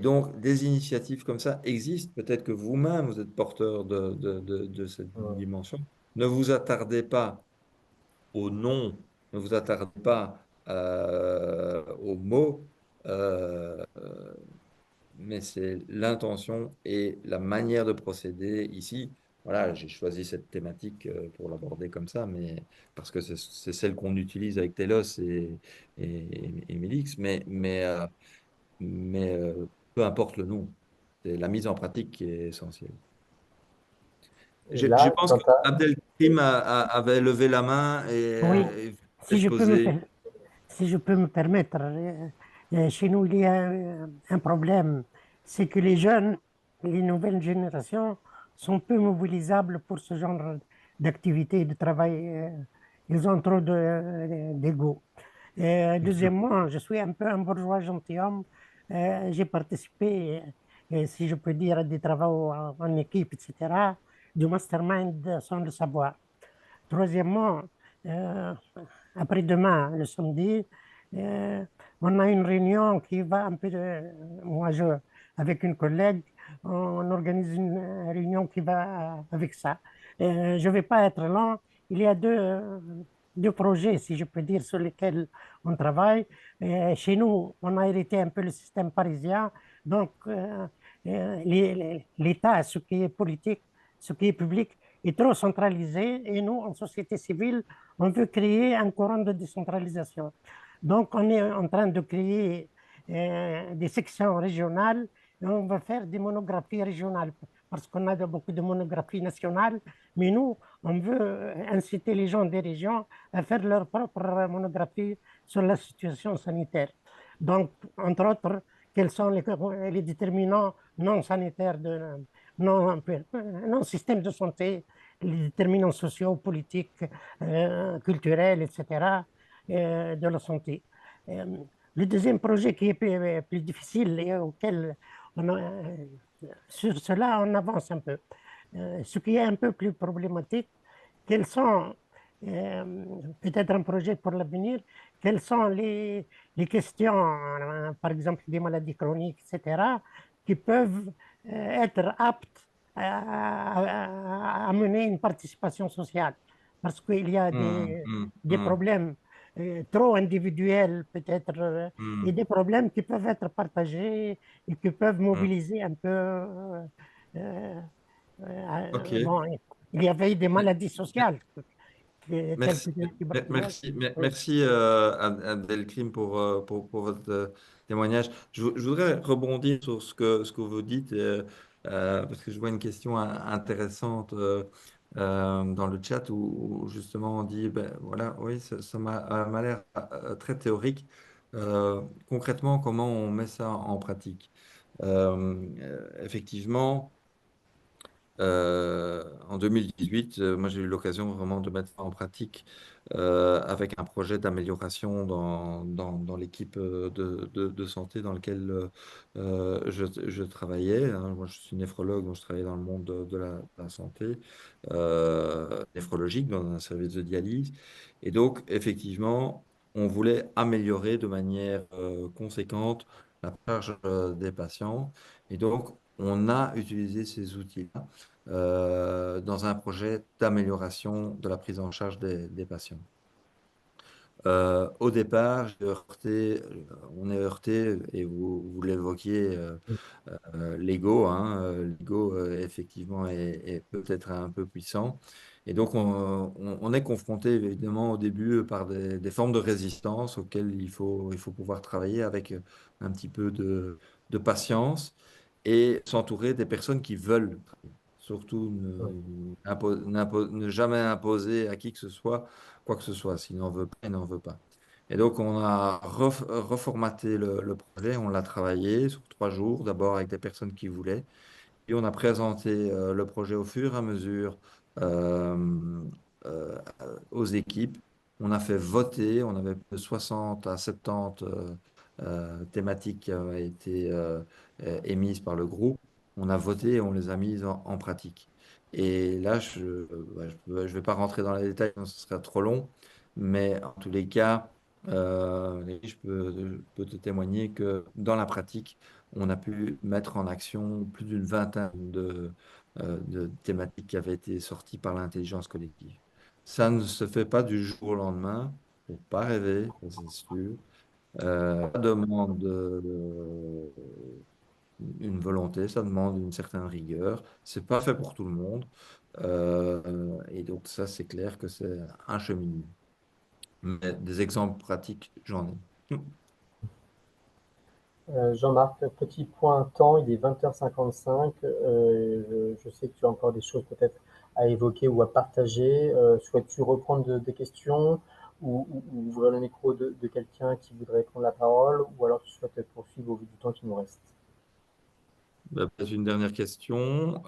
Donc, des initiatives comme ça existent. Peut-être que vous-même, vous êtes porteur de cette Euh, dimension. Ne vous attardez pas au nom, ne vous attardez pas aux mots, mais c'est l'intention et la manière de procéder ici. Voilà, j'ai choisi cette thématique pour l'aborder comme ça, mais parce que c'est celle qu'on utilise avec Telos et Mélix, mais peu importe le nom, c'est la mise en pratique qui est essentielle. Et Je là, pense dans que ta, Abdelkrim avait levé la main Oui, et si voulait se je peux me, poser. si je peux me permettre, chez nous, il y a un problème, c'est que les jeunes, les nouvelles générations sont peu mobilisables pour ce genre d'activité, de travail. Ils ont trop d'ego. Deuxièmement, je suis un peu un bourgeois gentilhomme. J'ai participé, si je peux dire, à des travaux en équipe, etc., du mastermind sans le savoir. Troisièmement, euh, après-demain, le samedi, euh, on a une réunion qui va un peu moi, avec une collègue, on organise une réunion qui va avec ça. Je ne vais pas être lent. Il y a deux projets, si je peux dire, sur lesquels on travaille. Chez nous, on a hérité un peu le système parisien. Donc, l'État, ce qui est politique, ce qui est public, est trop centralisé. Et nous, en société civile, on veut créer un courant de décentralisation. Donc, on est en train de créer des sections régionales et on va faire des monographies régionales parce qu'on a beaucoup de monographies nationales, mais nous, on veut inciter les gens des régions à faire leur propre monographie sur la situation sanitaire. Donc, entre autres, quels sont les déterminants non sanitaires, non système de santé, les déterminants sociaux, politiques, culturels, etc., de la santé. Euh, Le deuxième projet qui est plus difficile et auquel sur cela on avance un peu. Ce qui est un peu plus problématique, quels sont, peut-être un projet pour l'avenir, quelles sont les questions, par exemple des maladies chroniques, etc., qui peuvent être aptes à mener une participation sociale. Parce qu'il y a des problèmes trop individuels, peut-être, et des problèmes qui peuvent être partagés et qui peuvent mobiliser un peu. Ok. Bon, il y avait des maladies sociales telles que Merci, la tuberculose. Oui. merci Abdelkrim pour votre témoignage. Je voudrais rebondir sur ce que vous dites, parce que je vois une question intéressante dans le chat où justement on dit, ben, voilà, oui, ça m'a l'air très théorique. Concrètement, comment on met ça en pratique? Effectivement. En 2018, moi j'ai eu l'occasion vraiment de mettre ça en pratique avec un projet d'amélioration dans l'équipe de santé dans laquelle je travaillais, hein. Moi je suis néphrologue, donc je travaillais dans le monde de la santé néphrologique, dans un service de dialyse. Et donc effectivement, on voulait améliorer de manière conséquente la charge des patients. Et donc, on a utilisé ces outils-là dans un projet d'amélioration de la prise en charge des patients. Au départ, on est heurté, et vous l'évoquiez, l'ego, hein, l'ego effectivement est peut-être un peu puissant. Et donc, on est confronté évidemment au début par des formes de résistance auxquelles il faut pouvoir travailler avec un petit peu de patience et s'entourer des personnes qui veulent. Surtout Ouais. ne jamais imposer à qui que ce soit quoi que ce soit. S'il n'en veut pas, il n'en veut pas. Et donc, on a reformaté le projet, on l'a travaillé sur 3 jours, d'abord avec des personnes qui voulaient, et on a présenté le projet au fur et à mesure euh, aux équipes. On a fait voter, on avait de 60 à 70 thématiques qui avaient été émises par le groupe. On a voté et on les a mises en pratique. Et là, je vais pas rentrer dans les détails, sinon ce serait trop long, mais en tous les cas, je peux te témoigner que dans la pratique, on a pu mettre en action plus d'une vingtaine de thématiques qui avaient été sorties par l'intelligence collective. Ça ne se fait pas du jour au lendemain, faut pas rêver, ça c'est sûr. Ça demande une volonté, ça demande une certaine rigueur. C'est pas fait pour tout le monde. Et donc ça, c'est clair que c'est un cheminement. Mais des exemples pratiques, j'en ai. Jean-Marc, petit point temps, il est 20h55. Je sais que tu as encore des choses peut-être à évoquer ou à partager. Souhaites-tu reprendre des questions ou ouvrir le micro de quelqu'un qui voudrait prendre la parole ou alors tu souhaites poursuivre au vu du temps qui nous reste? Peut-être une dernière question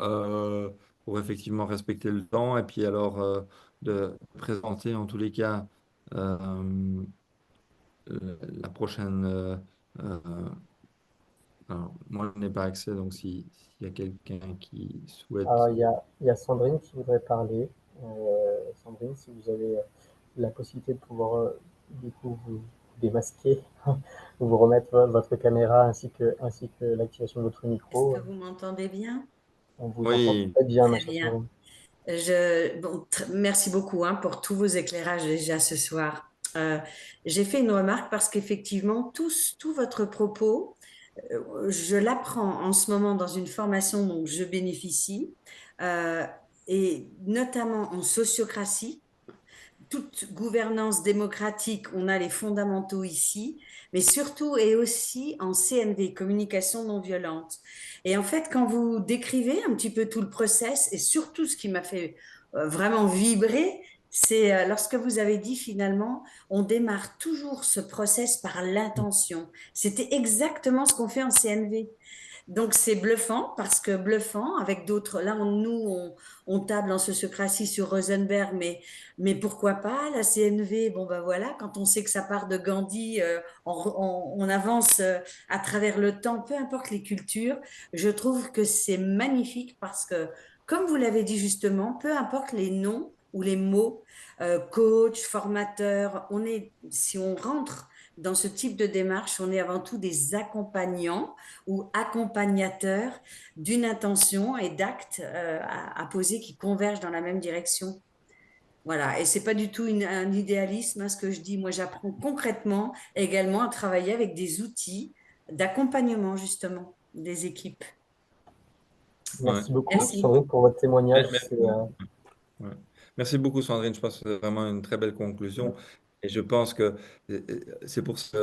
pour effectivement respecter le temps et puis alors de présenter en tous les cas euh, la prochaine. Euh, alors, moi, je n'ai pas accès, donc s'il y a quelqu'un qui souhaite. Alors, il y a Sandrine qui voudrait parler. Sandrine, si vous avez la possibilité de pouvoir du coup vous démasquer, vous remettre votre caméra ainsi que l'activation de votre Est-ce micro, que vous m'entendez bien? on vous entend Oui, très bien, ma Très chère bien. Sandrine. Merci beaucoup pour tous vos éclairages déjà ce soir. J'ai fait une remarque parce qu'effectivement, tout votre propos, je l'apprends en ce moment dans une formation dont je bénéficie, euh, et notamment en sociocratie. Toute gouvernance démocratique, on a les fondamentaux ici, mais surtout et aussi en CNV, communication non violente. Et en fait, quand vous décrivez un petit peu tout le process, et surtout ce qui m'a fait vraiment vibrer, c'est lorsque vous avez dit finalement, on démarre toujours ce process par l'intention. C'était exactement ce qu'on fait en CNV. Donc c'est bluffant parce que bluffant avec d'autres, là on table en sociocratie sur Rosenberg, mais pourquoi pas la CNV? Bon ben voilà, quand on sait que ça part de Gandhi, on avance à travers le temps, peu importe les cultures. Je trouve que c'est magnifique parce que, comme vous l'avez dit justement, peu importe les noms ou les mots, coach, formateur, si on rentre dans ce type de démarche, on est avant tout des accompagnants ou accompagnateurs d'une intention et d'actes à poser qui convergent dans la même direction. Voilà, et c'est pas du tout un idéalisme, hein, ce que je dis. Moi, j'apprends concrètement également à travailler avec des outils d'accompagnement, justement, des équipes. Ouais. Merci beaucoup, Merci. Sandrine, pour votre témoignage. Mais- Ouais. Merci beaucoup, Sandrine. Je pense que c'est vraiment une très belle conclusion. Et je pense que c'est pour ça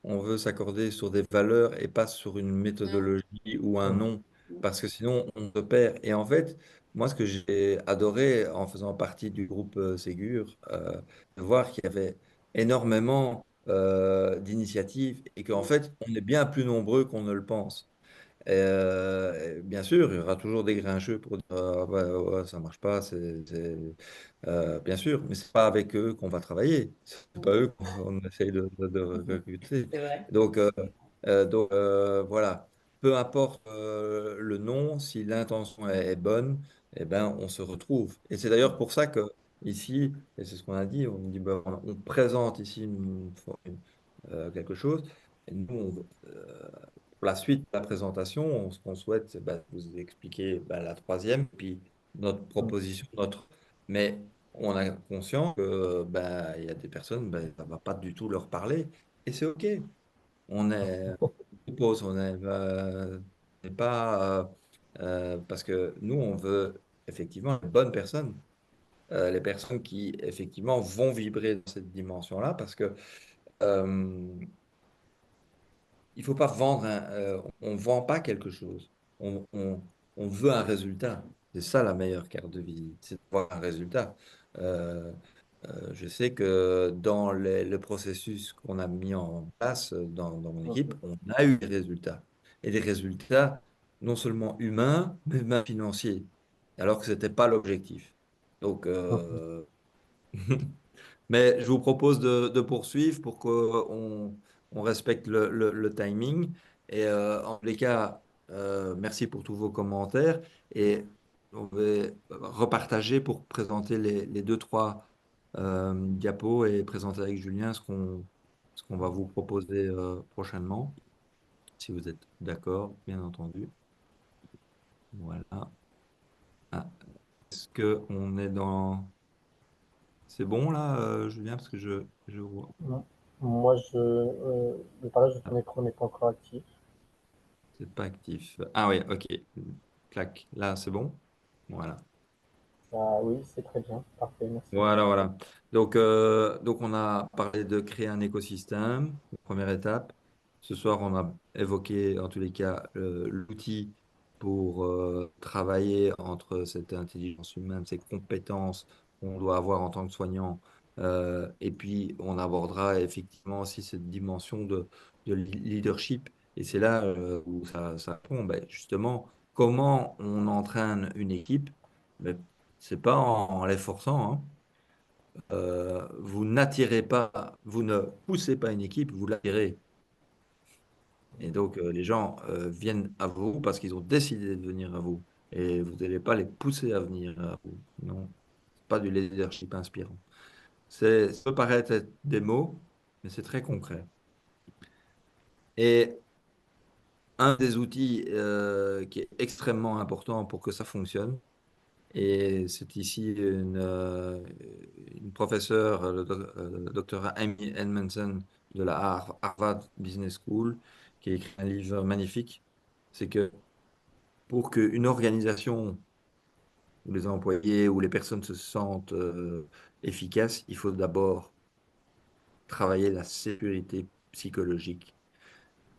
qu'on veut s'accorder sur des valeurs et pas sur une méthodologie ou un nom, parce que sinon on se perd. Et en fait, moi, ce que j'ai adoré en faisant partie du groupe Ségur, de voir qu'il y avait énormément d'initiatives et qu'en fait, on est bien plus nombreux qu'on ne le pense. Bien sûr, il y aura toujours des grincheux pour dire ah, ouais, ouais, ça marche pas, bien sûr, mais c'est pas avec eux qu'on va travailler, c'est pas eux qu'on essaye de recruter. C'est vrai. Voilà, peu importe le nom, si l'intention est bonne, eh ben on se retrouve. Et c'est d'ailleurs pour ça que ici, et c'est ce qu'on a dit, on dit ben, on présente ici quelque chose. Et nous, pour la suite de la présentation, ce qu'on souhaite, c'est vous expliquer la troisième, puis notre proposition, mais on a conscience que il y a des personnes, ça ne va pas du tout leur parler, et c'est OK. On propose, n'est pas parce que nous, on veut effectivement les bonnes personnes, les personnes qui effectivement vont vibrer dans cette dimension-là, parce que euh, il faut pas vendre on vend pas quelque chose. On veut un résultat. C'est ça la meilleure carte de visite, c'est d'avoir un résultat. Euh, je sais que dans le processus qu'on a mis en place dans mon équipe, on a eu des résultats. Et des résultats non seulement humains, mais même financiers, alors que ce n'était pas l'objectif. Donc, mais je vous propose de poursuivre pour qu'on on respecte le timing. Et en tous les cas, merci pour tous vos commentaires. Et on va repartager pour présenter les deux, trois diapos et présenter avec Julien ce qu'on va vous proposer prochainement, si vous êtes d'accord, bien entendu. Voilà. Ah, est-ce qu'on est dans... C'est bon là, Julien, parce que je vois. Moi, le partage de ton écran n'est pas encore actif. C'est pas actif. Ah oui, ok. Clac. Là, c'est bon. Voilà. Ah, oui, c'est très bien. Parfait, merci. Voilà. Donc, on a parlé de créer un écosystème, première étape. Ce soir, on a évoqué, en tous les cas, l'outil pour travailler entre cette intelligence humaine, ces compétences qu'on doit avoir en tant que soignant. Et puis, on abordera effectivement aussi cette dimension de leadership. Et c'est là où ça tombe. Ben, justement, comment on entraîne une équipe? Ben, c'est pas en les forçant, hein. Vous n'attirez pas, vous ne poussez pas une équipe, vous l'attirez. Et donc, les gens viennent à vous parce qu'ils ont décidé de venir à vous. Et vous n'allez pas les pousser à venir à vous. Non, c'est pas du leadership inspirant. Ça peut paraître être des mots, mais c'est très concret. Et un des outils qui est extrêmement important pour que ça fonctionne, et c'est ici une professeure, le docteur Amy Edmondson de la Harvard Business School, qui a écrit un livre magnifique. C'est que pour qu'une organisation où les employés ou les personnes se sentent efficaces, il faut d'abord travailler la sécurité psychologique.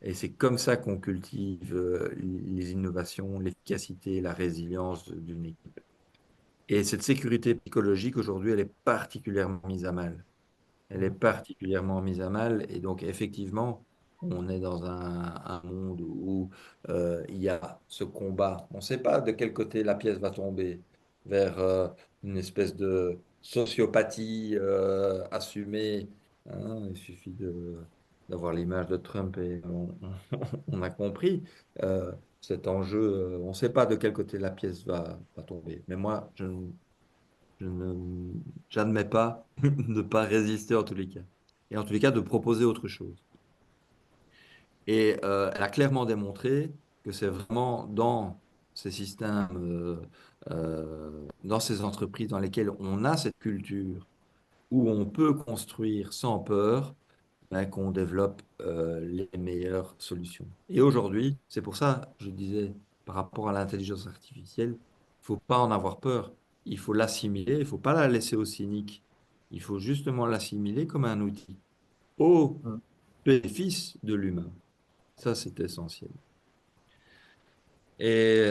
Et c'est comme ça qu'on cultive les innovations, l'efficacité, la résilience d'une équipe. Et cette sécurité psychologique, aujourd'hui, elle est particulièrement mise à mal. Elle est particulièrement mise à mal. Et donc, effectivement, on est dans un monde où il y a ce combat. On ne sait pas de quel côté la pièce va tomber, vers une espèce de sociopathie assumée, hein. Il suffit d'avoir l'image de Trump et on a compris cet enjeu. On ne sait pas de quel côté la pièce va tomber. Mais moi, je ne, j'admets pas de ne pas résister en tous les cas. Et en tous les cas, de proposer autre chose. Et elle a clairement démontré que c'est vraiment dans ces systèmes, dans ces entreprises dans lesquelles on a cette culture, où on peut construire sans peur, ben, qu'on développe les meilleures solutions. Et aujourd'hui, c'est pour ça, je disais, par rapport à l'intelligence artificielle, il ne faut pas en avoir peur. Il faut l'assimiler, il ne faut pas la laisser au cynique. Il faut justement l'assimiler comme un outil au Mm. bénéfice de l'humain. Ça, c'est essentiel. Et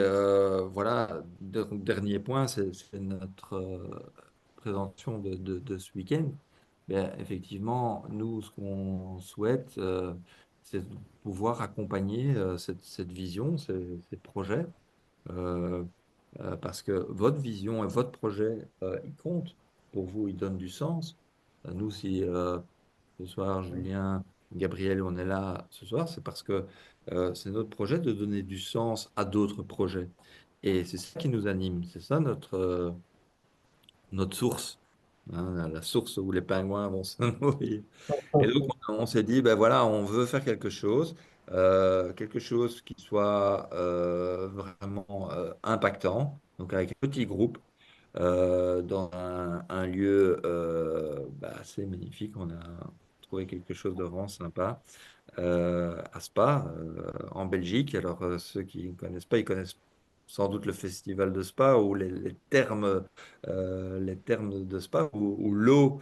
voilà, donc, dernier point, c'est notre présentation de ce week-end. Bien, effectivement, nous, ce qu'on souhaite, c'est de pouvoir accompagner cette vision, ces projets, euh, parce que votre vision et votre projet, ils comptent pour vous, ils donnent du sens. Nous, si ce soir, Julien, Gabriel, on est là ce soir, c'est parce que c'est notre projet de donner du sens à d'autres projets. Et c'est ça qui nous anime, c'est ça notre source, hein, la source où les pingouins vont se nourrir. Et donc, on s'est dit, ben voilà, on veut faire quelque chose qui soit vraiment impactant, donc avec un petit groupe, dans un lieu assez magnifique. On a trouvé quelque chose de vraiment sympa à Spa, en Belgique. Alors, ceux qui ne connaissent pas, ils connaissent sans doute le festival de Spa ou les thermes de Spa ou l'eau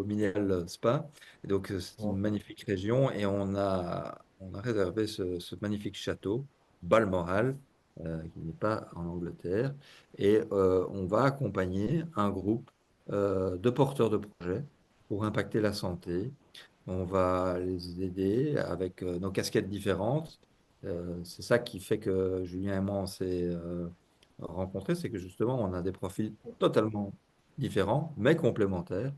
minérale Spa. Et donc, c'est une Ouais. magnifique région et on a réservé ce magnifique château, Balmoral, qui n'est pas en Angleterre. Et on va accompagner un groupe de porteurs de projets pour impacter la santé. On va les aider avec nos casquettes différentes. C'est ça qui fait que Julien et moi, on s'est rencontrés, c'est que justement, on a des profils totalement différents, mais complémentaires.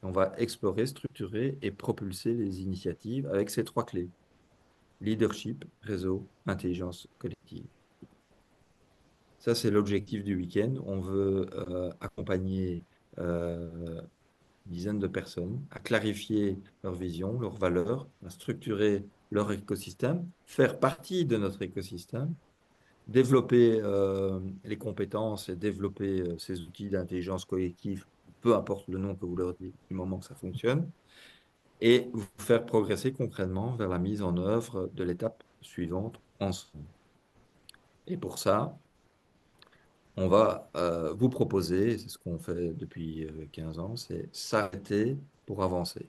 On va explorer, structurer et propulser les initiatives avec ces trois clés: leadership, réseau, intelligence collective. Ça, c'est l'objectif du week-end. On veut accompagner dizaines de personnes à clarifier leur vision, leurs valeurs, à structurer leur écosystème, faire partie de notre écosystème, développer les compétences et développer ces outils d'intelligence collective, peu importe le nom que vous leur dites, du moment que ça fonctionne, et vous faire progresser concrètement vers la mise en œuvre de l'étape suivante ensemble. Et pour ça, on va vous proposer, c'est ce qu'on fait depuis 15 ans, c'est s'arrêter pour avancer.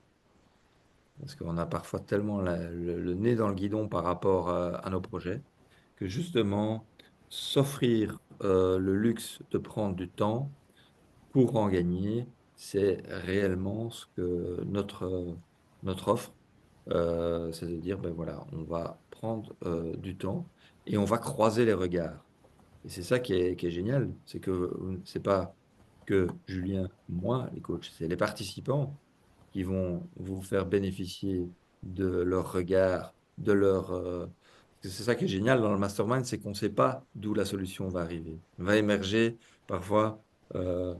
Parce qu'on a parfois tellement le nez dans le guidon par rapport à nos projets que justement, s'offrir le luxe de prendre du temps pour en gagner, c'est réellement ce que notre offre, c'est de dire, ben voilà, on va prendre du temps et on va croiser les regards. Et c'est ça qui est génial, c'est que c'est pas que Julien, moi, les coachs, c'est les participants qui vont vous faire bénéficier de leur regard, de leur... parce que c'est ça qui est génial dans le mastermind, c'est qu'on ne sait pas d'où la solution va arriver. Elle va émerger parfois euh,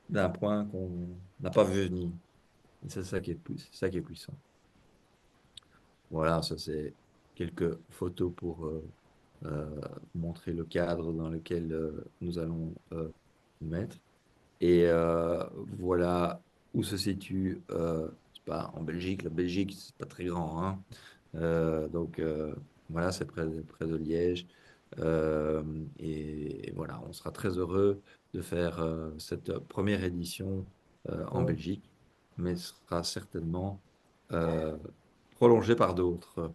d'un point qu'on n'a pas vu venir. Et c'est ça qui est c'est ça qui est puissant. Voilà, ça c'est quelques photos pour euh, montrer le cadre dans lequel nous allons nous mettre. Et voilà où se situe, c'est pas en Belgique. La Belgique, c'est pas très grand, hein. Donc voilà, c'est près de Liège. Et voilà, on sera très heureux de faire cette première édition en Ouais. Belgique, mais ce sera certainement euh, prolongé par d'autres.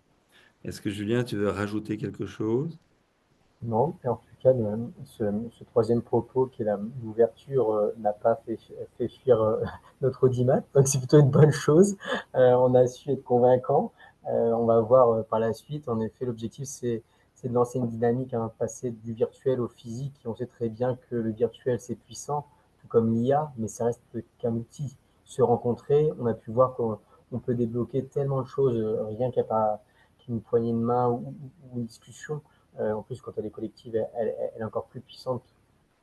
Est-ce que Julien, tu veux rajouter quelque chose? Non, et en tout cas, ce troisième propos qui est l'ouverture n'a pas fait fuir notre audimat, donc c'est plutôt une bonne chose. On a su être convaincant. On va voir par la suite. En effet, l'objectif, c'est de lancer une dynamique, hein, passer du virtuel au physique. Et on sait très bien que le virtuel, c'est puissant, tout comme l'IA, mais ça reste qu'un outil. Se rencontrer, on a pu voir qu'on peut débloquer tellement de choses, rien qu'une poignée de main ou une discussion. En plus, quand elle est collective, elle est encore plus puissante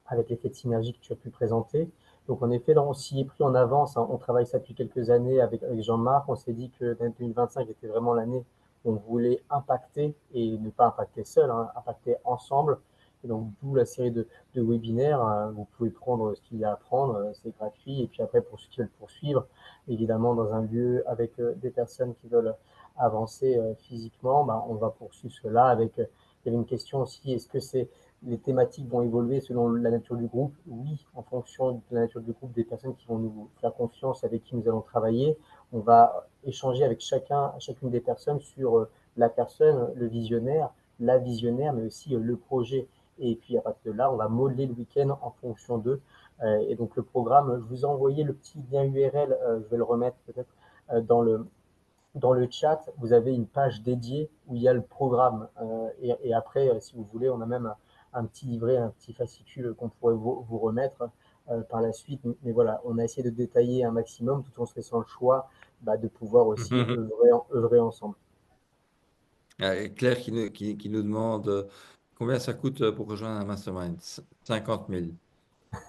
avec l'effet de synergie que tu as pu présenter. Donc, en effet, là, on s'y est pris en avance, hein. On travaille ça depuis quelques années avec Jean-Marc. On s'est dit que l'année 2025 était vraiment l'année où on voulait impacter et ne pas impacter seul, hein, impacter ensemble. Et donc, d'où la série de webinaires, hein. Vous pouvez prendre ce qu'il y a à prendre, c'est gratuit. Et puis après, pour ceux qui veulent poursuivre, évidemment, dans un lieu avec des personnes qui veulent avancer physiquement, ben, on va poursuivre cela avec. Il y avait une question aussi, est-ce que les thématiques vont évoluer selon la nature du groupe? Oui, en fonction de la nature du groupe, des personnes qui vont nous faire confiance, avec qui nous allons travailler. On va échanger avec chacune des personnes sur la personne, le visionnaire, la visionnaire, mais aussi le projet. Et puis à partir de là, on va modeler le week-end en fonction d'eux. Et donc le programme, je vous ai envoyé le petit lien URL, je vais le remettre peut-être dans le chat. Vous avez une page dédiée où il y a le programme. Et après, si vous voulez, on a même un petit livret, un petit fascicule qu'on pourrait vous remettre par la suite. Mais voilà, on a essayé de détailler un maximum tout en se laissant le choix de pouvoir aussi œuvrer ensemble. Claire qui nous demande combien ça coûte pour rejoindre un mastermind. 50 000.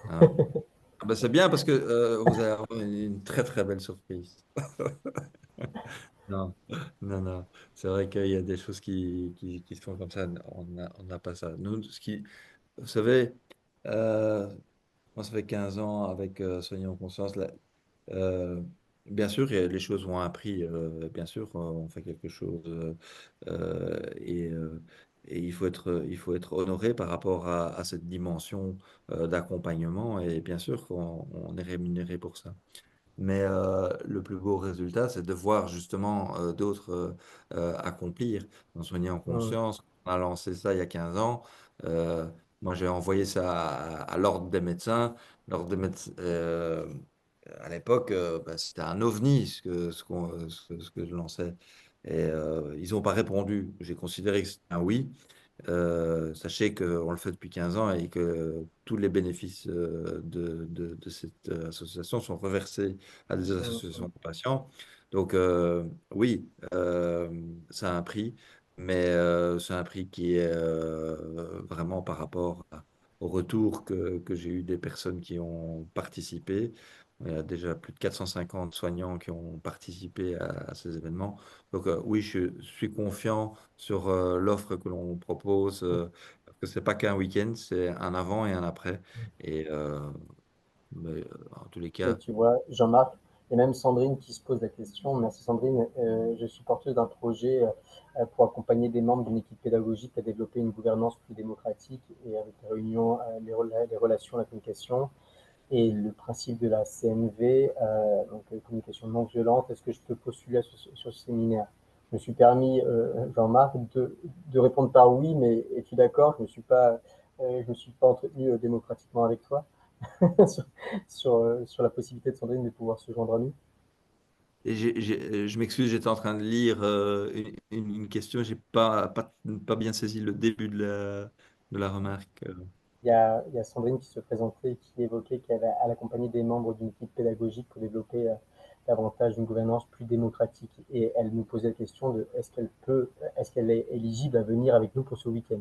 Hein. Ah ben, c'est bien parce que vous allez avoir une très très belle surprise. Non, non, non. C'est vrai qu'il y a des choses qui se font comme ça. On n'a pas ça. Nous, vous savez, euh, moi, ça fait 15 ans avec Soigner en conscience. Là, euh, bien sûr, les choses ont un prix. Bien sûr, on fait quelque chose euh, et, euh, et il faut être honoré par rapport à cette dimension d'accompagnement. Et bien sûr qu'on est rémunéré pour ça. Mais le plus beau résultat, c'est de voir justement d'autres accomplir. En soigner en Hum, conscience, on a lancé ça il y a 15 ans. Euh, Moi, j'ai envoyé ça à l'ordre des médecins. L'ordre des médecins, à l'époque, c'était un ovni ce que je lançais. Et ils n'ont pas répondu. J'ai considéré que c'était un oui. Sachez qu'on le fait depuis 15 ans et que tous les bénéfices de cette association sont reversés à des associations hum. de patients. Donc oui, ça a un prix, mais c'est un prix qui est vraiment par rapport au retour que j'ai eu des personnes qui ont participé. Il y a déjà plus de 450 soignants qui ont participé à ces événements. Donc oui, je suis confiant sur l'offre que l'on propose, parce que c'est pas qu'un week-end, c'est un avant et un après. Et en tous les Et cas, tu vois, Jean-Marc, et même Sandrine qui se pose la question. Merci Sandrine. Je suis porteuse d'un projet pour accompagner des membres d'une équipe pédagogique à développer une gouvernance plus démocratique et avec les réunions, les relations, la communication et le principe de la CNV, donc communication non violente. Est-ce que je peux postuler sur ce séminaire? Je me suis permis, Jean-Marc, de répondre par oui, mais es-tu d'accord? Je me suis pas entretenu démocratiquement avec toi. sur, sur la possibilité de Sandrine de pouvoir se joindre à nous. je m'excuse, j'étais en train de lire une question, j'ai pas bien saisi le début de la remarque. Il y a Sandrine qui se présentait, qui évoquait elle accompagnait des membres d'une équipe pédagogique pour développer davantage une gouvernance plus démocratique. Et elle nous posait la question de est-ce qu'elle est éligible à venir avec nous pour ce week-end?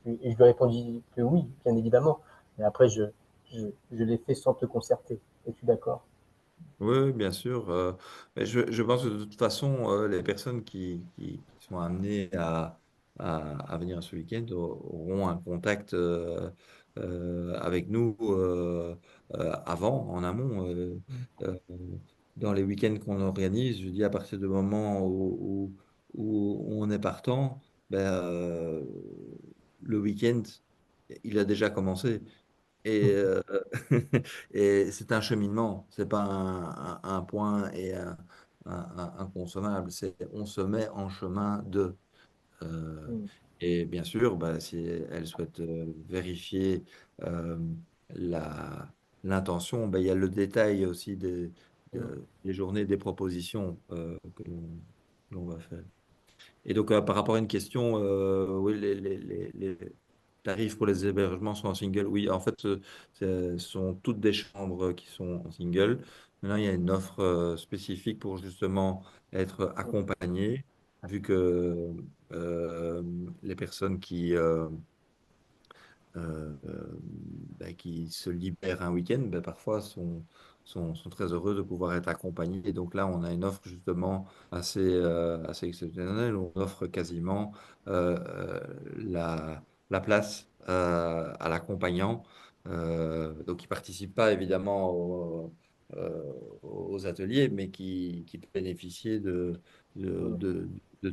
Et je lui ai répondu que oui, bien évidemment. Mais après, je l'ai fait sans te concerter. Es-tu d'accord? Oui, oui, bien sûr. Mais je pense que de toute façon, les personnes qui sont amenées à venir ce week-end auront un contact avec nous avant, en amont. Euh, Dans les week-ends qu'on organise, je dis à partir du moment où on est partant, ben, le week-end, il a déjà commencé. Et, et c'est un cheminement, c'est pas un point et un consommable, c'est on se met en chemin de. euh, Mm. Et bien sûr, bah, si elle souhaite vérifier euh, la, l'intention, bah, il y a le détail aussi des journées, des propositions que l'on va faire. Et donc, par rapport à une question, oui, les tarifs pour les hébergements sont en single. Oui, en fait, ce sont toutes des chambres qui sont en single. Maintenant, il y a une offre spécifique pour justement être accompagné, vu que euh, les personnes qui se libèrent un week-end, parfois sont très heureux de pouvoir être accompagnés. Et donc là, on a une offre justement assez exceptionnelle. On offre quasiment la place à l'accompagnant. Donc, il ne participe pas évidemment aux ateliers, mais qui peut bénéficier de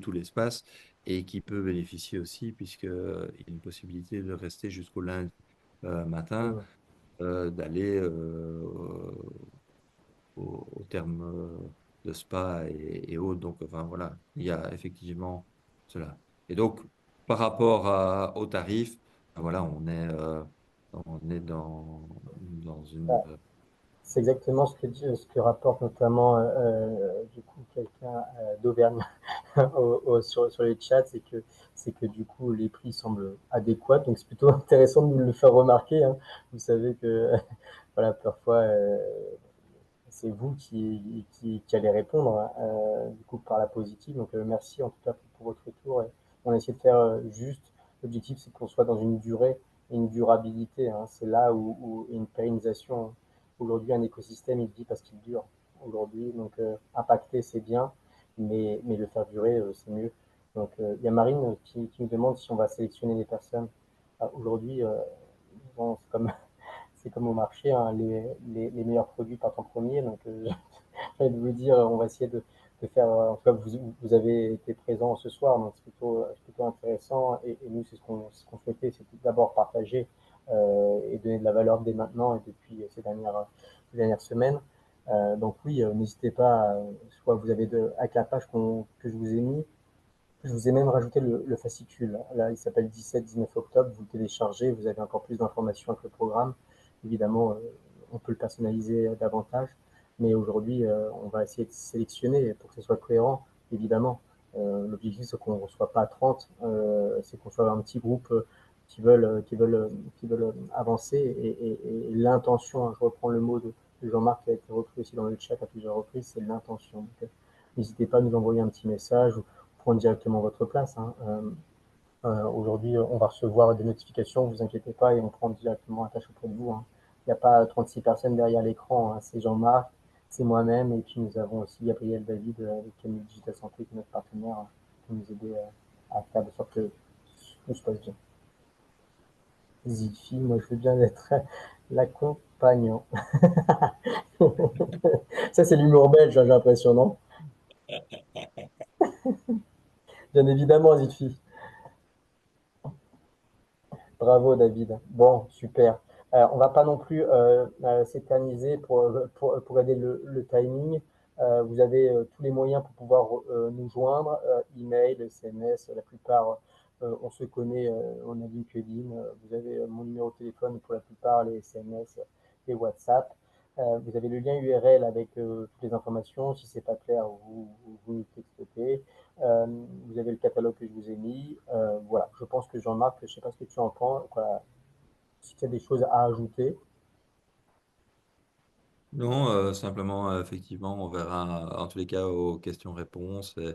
tout l'espace et qui peut bénéficier aussi, puisqu'il y a une possibilité de rester jusqu'au lundi matin, d'aller au terme de spa et autres. Donc, enfin, voilà, il y a effectivement cela. Et donc, par rapport au tarif, ben voilà, on est dans une... C'est exactement ce que rapporte notamment du coup quelqu'un d'Auvergne sur les chats, c'est que du coup les prix semblent adéquats, donc c'est plutôt intéressant de nous le faire remarquer, hein. Vous savez que voilà, parfois c'est vous qui allez répondre, hein, du coup par la positive. Donc merci en tout cas pour votre retour. Et on a essayé de faire juste. L'objectif, c'est qu'on soit dans une durée et une durabilité, hein. C'est là où une pérennisation. Aujourd'hui, un écosystème, il vit parce qu'il dure. Aujourd'hui, donc impacter, c'est bien, mais le faire durer, c'est mieux. Donc il y a Marine qui nous demande si on va sélectionner des personnes. Aujourd'hui, bon, c'est comme au marché, hein, les meilleurs produits partent en premier. Donc, j'ai envie de vous dire, on va essayer de faire. En tout cas, vous avez été présent ce soir, donc c'est plutôt intéressant. Et nous, c'est ce qu'on souhaitait, c'est d'abord partager et donner de la valeur dès maintenant et depuis ces dernières semaines. Donc oui, n'hésitez pas, soit vous avez avec la page que je vous ai mis, je vous ai même rajouté le fascicule. Là, il s'appelle 17-19 octobre. Vous le téléchargez, vous avez encore plus d'informations avec le programme. Évidemment, on peut le personnaliser davantage. Mais aujourd'hui, on va essayer de sélectionner pour que ce soit cohérent, évidemment. L'objectif, c'est qu'on ne reçoit pas 30, c'est qu'on soit un petit groupe qui veulent avancer. Et l'intention, hein, je reprends le mot de Jean-Marc qui a été repris aussi dans le chat à plusieurs reprises, c'est l'intention. Donc, n'hésitez pas à nous envoyer un petit message ou prendre directement votre place, hein. Aujourd'hui, on va recevoir des notifications, vous inquiétez pas, et on prend directement attache auprès de vous, hein. Il n'y a pas 36 personnes derrière l'écran, hein. C'est Jean-Marc, c'est moi-même, et puis nous avons aussi Gabriel David avec Camille Digital Santé, qui est notre partenaire, hein, pour nous aider à faire de sorte que tout se passe bien. Zifi, moi je veux bien être l'accompagnant. Ça, c'est l'humour belge, hein, j'ai l'impression, non? Bien évidemment, Zifi. Bravo David. Bon, super. On va pas non plus s'éterniser pour aider le timing. Vous avez tous les moyens pour pouvoir nous joindre, email, SMS, la plupart on se connaît, on a LinkedIn, vous avez mon numéro de téléphone pour la plupart, les SMS, les WhatsApp. Vous avez le lien URL avec toutes les informations. Si c'est pas clair, vous nous textez. Vous avez le catalogue que je vous ai mis. Voilà, je pense que Jean-Marc, je ne sais pas ce que tu en penses, quoi, si tu as des choses à ajouter. Non, simplement, effectivement, on verra en tous les cas aux questions-réponses et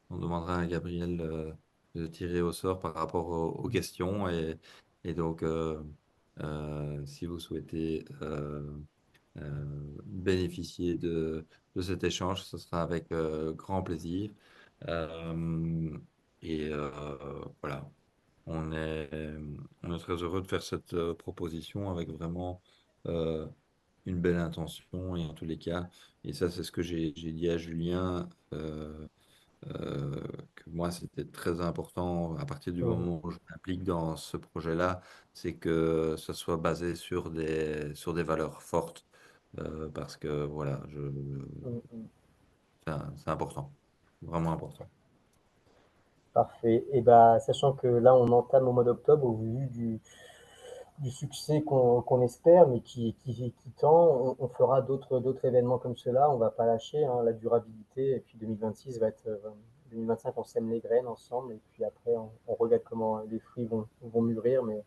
on demandera à Gabriel de tirer au sort par rapport aux questions. Et donc, si vous souhaitez bénéficier de cet échange, ce sera avec grand plaisir. Euh, voilà, on est, on est très heureux de faire cette proposition avec vraiment une belle intention et en tous les cas, et ça c'est ce que j'ai dit à Julien, que moi c'était très important à partir du Mhm. moment où je m'implique dans ce projet-là, c'est que ça soit basé sur des valeurs fortes, parce que voilà, Mhm. c'est important, vraiment important. Parfait. Et bah, sachant que là, on entame au mois d'octobre, au vu du succès qu'on espère, mais qui tend, on fera d'autres événements comme cela. On va pas lâcher, hein, la durabilité. Et puis 2026 va être, 2025, on sème les graines ensemble. Et puis après, on regarde comment les fruits vont mûrir, mais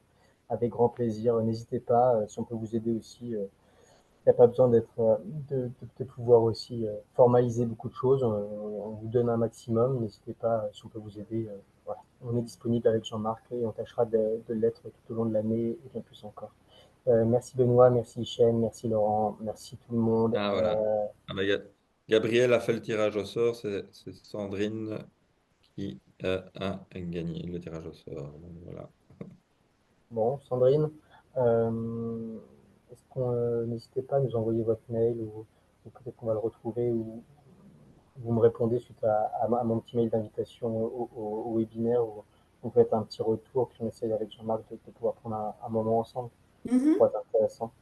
avec grand plaisir. N'hésitez pas, si on peut vous aider aussi. Il n'y a pas besoin de pouvoir aussi formaliser beaucoup de choses. On vous donne un maximum. N'hésitez pas, si on peut vous aider. Voilà. On est disponible avec Jean-Marc et on tâchera de l'être tout au long de l'année et bien plus encore. Merci Benoît, merci Hichem, merci Laurent, merci tout le monde. Ah, voilà. Ah, bah, Gabriel a fait le tirage au sort, c'est Sandrine qui a gagné le tirage au sort. Donc, voilà. Bon, Sandrine, est-ce qu'on n'hésitez pas à nous envoyer votre mail ou peut-être qu'on va le retrouver ou vous me répondez suite à mon petit mail d'invitation au webinaire où vous faites un petit retour, puis on essaye avec Jean-Marc de pouvoir prendre un moment ensemble. Ça Mhm. pourrait être intéressant.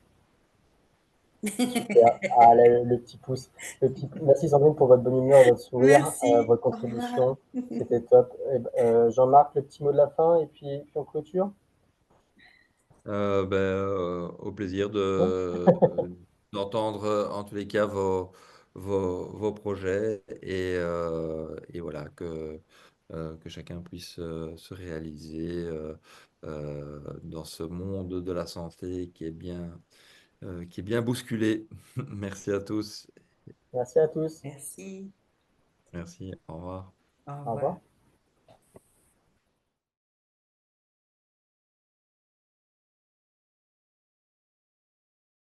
Super. Ah, le petit pouce. Merci Sandrine pour votre bonne humeur et votre sourire, Merci. votre Au revoir. contribution. C'était top. Jean-Marc, le petit mot de la fin et puis on clôture. Au plaisir Ouais. d'entendre en tous les cas vos projets et voilà que chacun puisse se réaliser dans ce monde de la santé qui est bien bousculé. Merci à tous. Merci à tous. Merci. Merci. Au revoir. Au Au revoir. revoir.